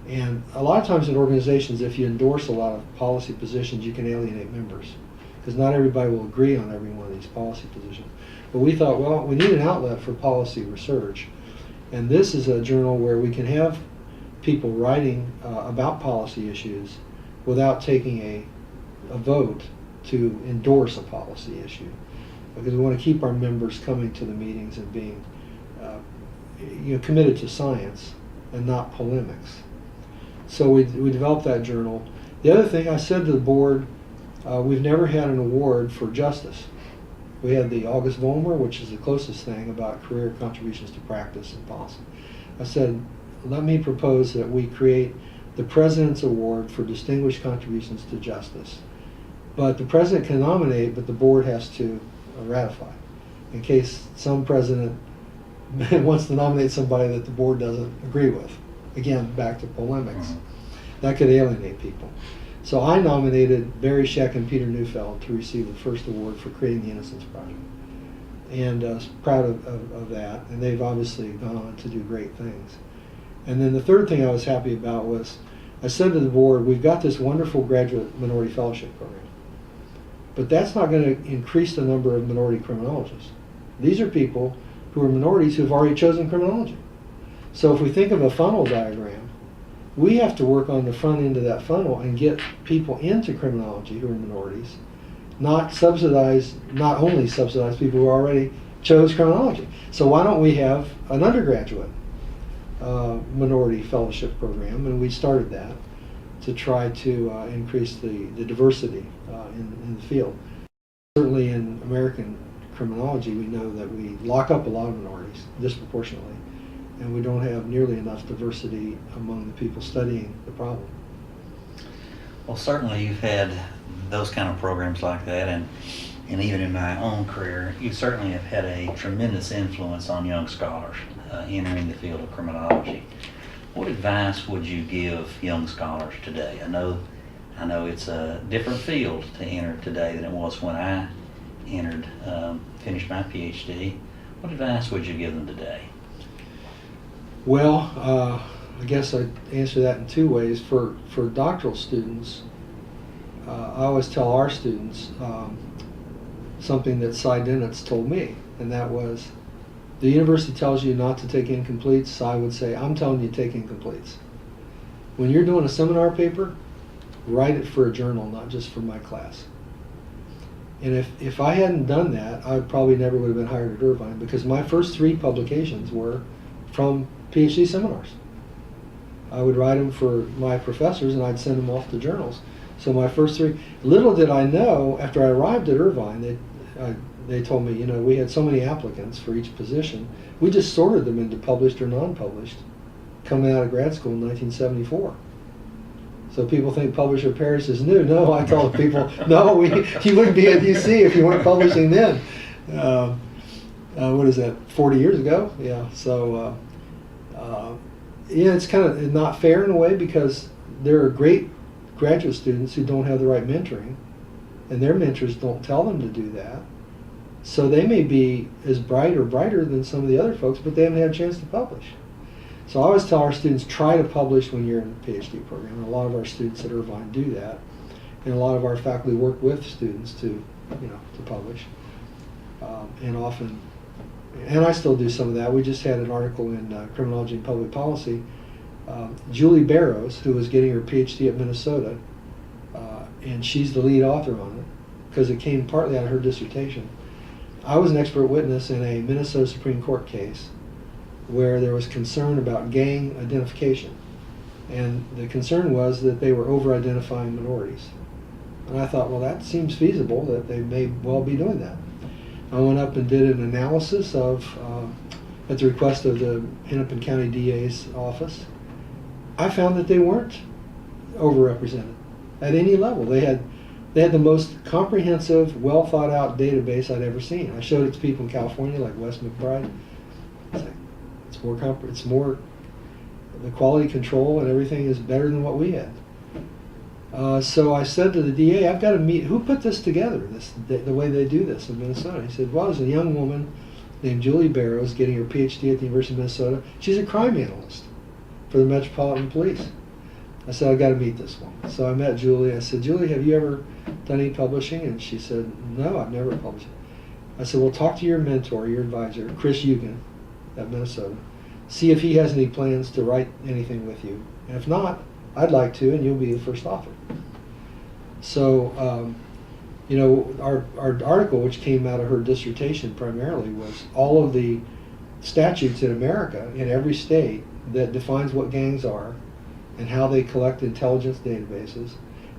And a lot of times in organizations, if you endorse a lot of policy positions, you can alienate members, because not everybody will agree on every one of these policy positions. But we thought, well, we need an outlet for policy research, and this is a journal where we can have people writing about policy issues without taking a vote to endorse a policy issue, because we want to keep our members coming to the meetings and being committed to science and not polemics. So we developed that journal. The other thing I said to the board, we've never had an award for justice. We had the August Vollmer, which is the closest thing about career contributions to practice and policy. I said, let me propose that we create the President's Award for Distinguished Contributions to Justice. But the President can nominate, but the board has to ratify, in case some president wants to nominate somebody that the board doesn't agree with. Again, back to polemics. That could alienate people. So I nominated Barry Scheck and Peter Neufeld to receive the first award for creating the Innocence Project. And I was proud of that, and they've obviously gone on to do great things. And then the third thing I was happy about was, I said to the board, we've got this wonderful graduate minority fellowship program, but that's not going to increase the number of minority criminologists. These are people who are minorities who have already chosen criminology. So if we think of a funnel diagram, we have to work on the front end of that funnel and get people into criminology who are minorities, not only subsidize people who already chose criminology. So why don't we have an undergraduate minority fellowship program, and we started that to try to increase the diversity in the field. Certainly in American criminology, we know that we lock up a lot of minorities disproportionately, and we don't have nearly enough diversity among the people studying the problem. Well, certainly you've had those kind of programs like that, and even in my own career, you certainly have had a tremendous influence on young scholars entering the field of criminology. What advice would you give young scholars today? I know it's a different field to enter today than it was when I finished my PhD. What advice would you give them today? Well, I guess I'd answer that in two ways. For doctoral students, I always tell our students something that Cy Dennett's told me, and that was, the university tells you not to take incompletes. Cy would say, I'm telling you to take incompletes. When you're doing a seminar paper, write it for a journal, not just for my class. And if I hadn't done that, I probably never would have been hired at Irvine, because my first 3 publications were from PhD seminars. I would write them for my professors and I'd send them off to journals. So my first 3, little did I know, after I arrived at Irvine, they told me, we had so many applicants for each position, we just sorted them into published or non-published coming out of grad school in 1974. So people think publisher Paris is new. No, I tell people, no, you wouldn't be at UC if you weren't publishing then. What is that, 40 years ago? Yeah, so it's kind of not fair in a way, because there are great graduate students who don't have the right mentoring, and their mentors don't tell them to do that. So they may be as bright or brighter than some of the other folks, but they haven't had a chance to publish. So I always tell our students, try to publish when you're in a PhD program. And a lot of our students at Irvine do that, and a lot of our faculty work with students to publish, and often and I still do some of that. We just had an article in Criminology and Public Policy. Julie Barrows, who was getting her PhD at Minnesota, and she's the lead author on it because it came partly out of her dissertation. I was an expert witness in a Minnesota Supreme Court case where there was concern about gang identification. And the concern was that they were over-identifying minorities. And I thought, well, that seems feasible, that they may well be doing that. I went up and did an analysis of, at the request of the Hennepin County DA's office. I found that they weren't overrepresented at any level. They had the most comprehensive, well thought out database I'd ever seen. I showed it to people in California, like Wes McBride. It's more, the quality control and everything is better than what we had. So I said to the DA, I've got to meet, who put this together, the way they do this in Minnesota? He said, well, there's a young woman named Julie Barrows getting her PhD at the University of Minnesota. She's a crime analyst for the Metropolitan Police. I said, I've got to meet this one. So I met Julie. I said, Julie, have you ever done any publishing? And she said, no, I've never published. I said, well, talk to your mentor, your advisor, Chris Eugen at Minnesota. See if he has any plans to write anything with you. And if not, I'd like to, and you'll be the first author. So, you know, our article, which came out of her dissertation primarily, was all of the statutes in America, in every state, that defines what gangs are and how they collect intelligence databases,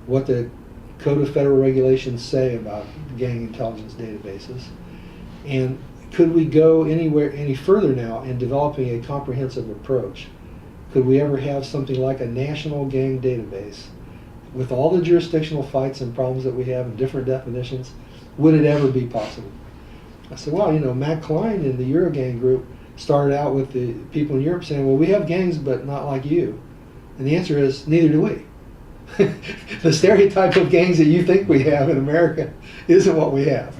what the Code of Federal Regulations say about gang intelligence databases, and could we go any further now in developing a comprehensive approach? Could we ever have something like a national gang database with all the jurisdictional fights and problems that we have and different definitions? Would it ever be possible? I said, well, you know, Matt Klein in the Eurogang group started out with the people in Europe saying, well, we have gangs, but not like you. And the answer is, neither do we. The stereotype of gangs that you think we have in America isn't what we have.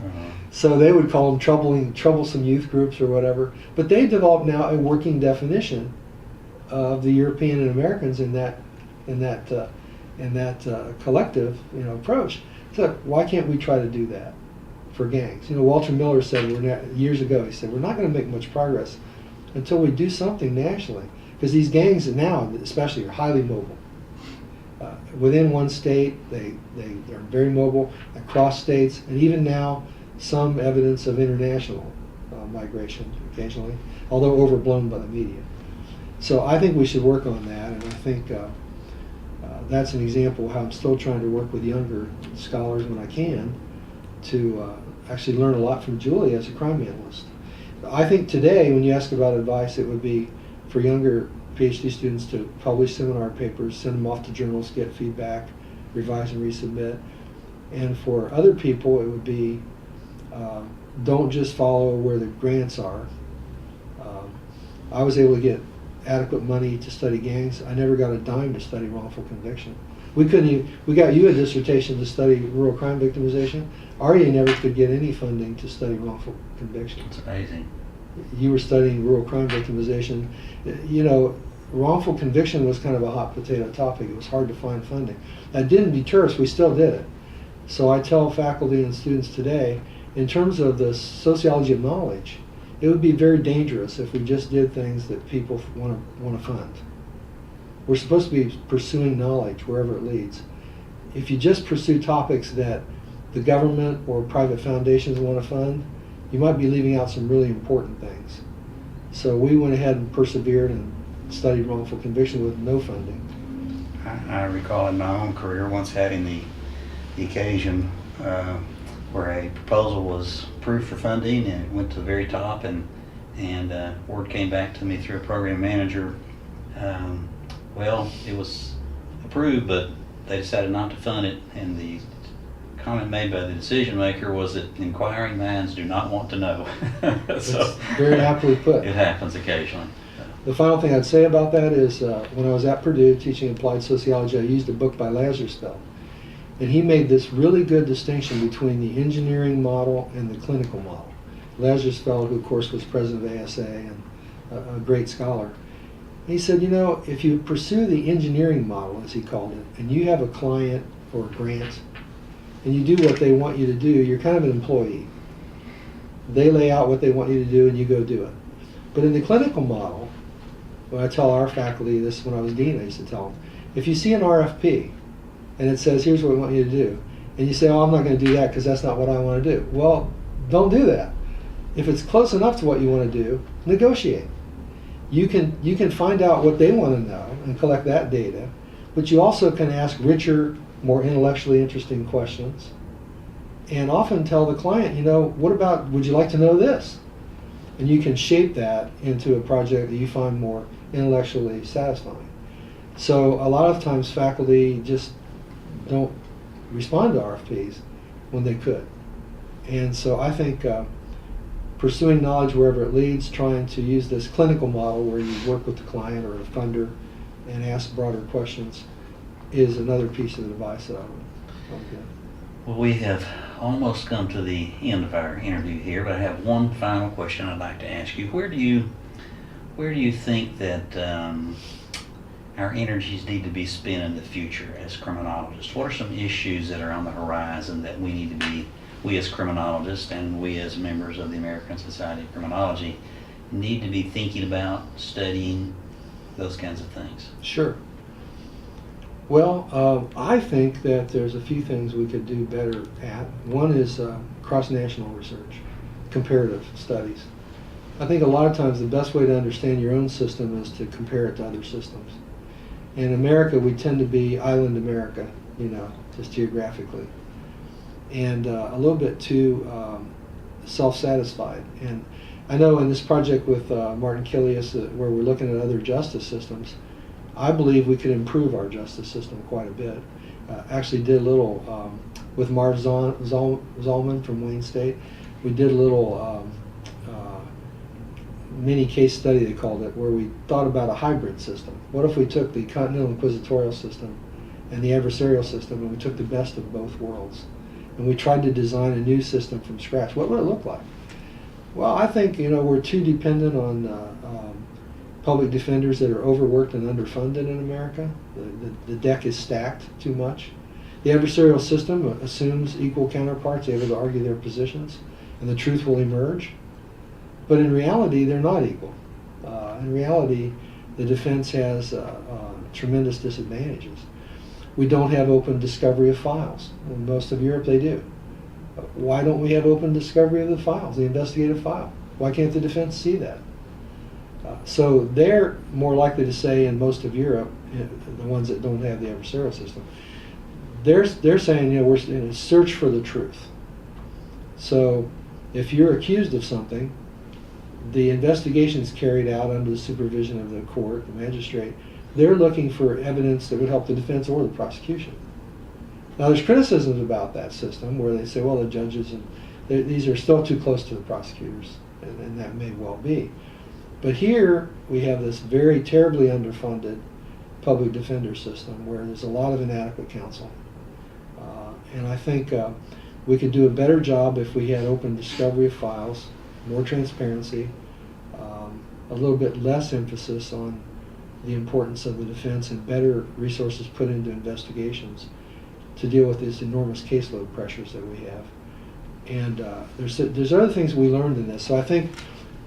So they would call them troublesome youth groups or whatever. But they developed now a working definition of the European and Americans in that collective, you know, approach. So why can't we try to do that for gangs? You know, Walter Miller said years ago, he said, we're not going to make much progress until we do something nationally, because these gangs now, especially, are highly mobile. Within one state, they're very mobile, across states, and even now, some evidence of international migration occasionally, although overblown by the media. So I think we should work on that, and I think that's an example of how I'm still trying to work with younger scholars when I can to actually learn a lot from Julie as a crime analyst. I think today, when you ask about advice, it would be for younger PhD students to publish seminar papers, send them off to journals, get feedback, revise and resubmit. And for other people, it would be don't just follow where the grants are. I was able to get adequate money to study gangs. I never got a dime to study wrongful conviction. We got you a dissertation to study rural crime victimization. REA never could get any funding to study wrongful conviction. It's amazing. You were studying rural crime victimization. You know, wrongful conviction was kind of a hot potato topic. It was hard to find funding. That didn't deter us. We still did it. So I tell faculty and students today, in terms of the sociology of knowledge, it would be very dangerous if we just did things that people want to fund. We're supposed to be pursuing knowledge wherever it leads. If you just pursue topics that the government or private foundations want to fund, you might be leaving out some really important things. So we went ahead and persevered and studied wrongful conviction with no funding. I recall in my own career once having the occasion where a proposal was approved for funding and it went to the very top, and word came back to me through a program manager. Well, it was approved, but they decided not to fund it, and the comment made by the decision maker was that inquiring minds do not want to know. So, very aptly put. It happens occasionally. The final thing I'd say about that is when I was at Purdue teaching applied sociology, I used a book by Lazarsfeld. And he made this really good distinction between the engineering model and the clinical model. Lazarsfeld, who of course was president of ASA and a great scholar, he said, you know, if you pursue the engineering model, as he called it, and you have a client or a grant, and you do what they want you to do, you're kind of an employee. They lay out what they want you to do, and you go do it. But in the clinical model, when I tell our faculty this, when I was dean, I used to tell them, if you see an RFP and it says, here's what we want you to do, and you say, oh, I'm not going to do that because that's not what I want to do. Well, don't do that. If it's close enough to what you want to do, negotiate. You can find out what they want to know and collect that data, but you also can ask richer, more intellectually interesting questions, and often tell the client, what about, would you like to know this? And you can shape that into a project that you find more intellectually satisfying. So a lot of times faculty just don't respond to RFPs when they could. And so I think pursuing knowledge wherever it leads, trying to use this clinical model where you work with the client or a funder and ask broader questions is another piece of advice that I would give. Well, we have almost come to the end of our interview here, but I have one final question I'd like to ask you. Where do you think that our energies need to be spent in the future as criminologists? What are some issues that are on the horizon that we need to be, we as criminologists and we as members of the American Society of Criminology, need to be thinking about, studying, those kinds of things? Sure. Well, I think that there's a few things we could do better at. One is cross-national research, comparative studies. I think a lot of times the best way to understand your own system is to compare it to other systems. In America, we tend to be island America, just geographically, and a little bit too self-satisfied. And I know in this project with Martin Killius, where we're looking at other justice systems, I believe we could improve our justice system quite a bit. Actually did a little, with Marv Zollman from Wayne State, we did a little mini case study, they called it, where we thought about a hybrid system. What if we took the Continental Inquisitorial system and the adversarial system, and we took the best of both worlds, and we tried to design a new system from scratch? What would it look like? Well, I think we're too dependent on public defenders that are overworked and underfunded in America. The deck is stacked too much. The adversarial system assumes equal counterparts able to argue their positions, and the truth will emerge. But in reality, they're not equal. In reality, the defense has tremendous disadvantages. We don't have open discovery of files. In most of Europe, they do. Why don't we have open discovery of the files, the investigative file? Why can't the defense see that? So they're more likely to say, in most of Europe, the ones that don't have the adversarial system, they're saying, we're in a search for the truth. So if you're accused of something, the investigation's carried out under the supervision of the court, the magistrate. They're looking for evidence that would help the defense or the prosecution. Now, there's criticisms about that system where they say, well, the judges, and these are still too close to the prosecutors, and that may well be. But here we have this very terribly underfunded public defender system where there's a lot of inadequate counsel. And I think we could do a better job if we had open discovery of files, more transparency, a little bit less emphasis on the importance of the defense, and better resources put into investigations to deal with these enormous caseload pressures that we have. And there's other things we learned in this. So I think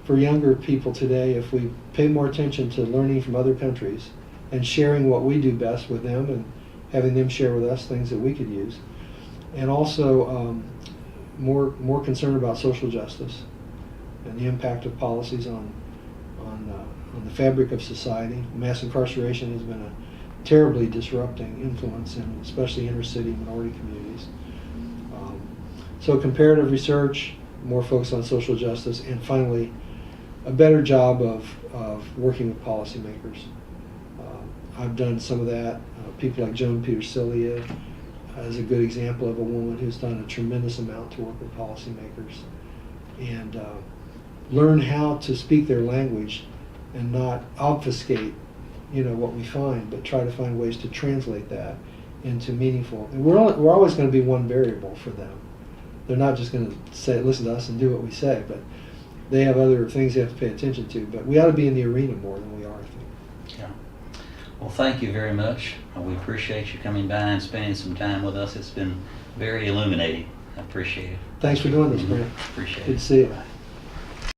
for younger people today, if we pay more attention to learning from other countries and sharing what we do best with them and having them share with us things that we could use, and also more concern about social justice and the impact of policies on the fabric of society. Mass incarceration has been a terribly disrupting influence in especially inner city minority communities. So comparative research, more focus on social justice, and finally a better job of working with policymakers. I've done some of that. People like Joan Petersilia is a good example of a woman who's done a tremendous amount to work with policymakers and learn how to speak their language and not obfuscate what we find, but try to find ways to translate that into meaningful. And we're always going to be one variable for them. They're not just going to say, listen to us and do what we say, but they have other things they have to pay attention to. But we ought to be in the arena more than we are, I think. Yeah. Well, thank you very much. We appreciate you coming by and spending some time with us. It's been very illuminating. I appreciate it. Thanks for doing this, Brent. Appreciate it. Good to see you.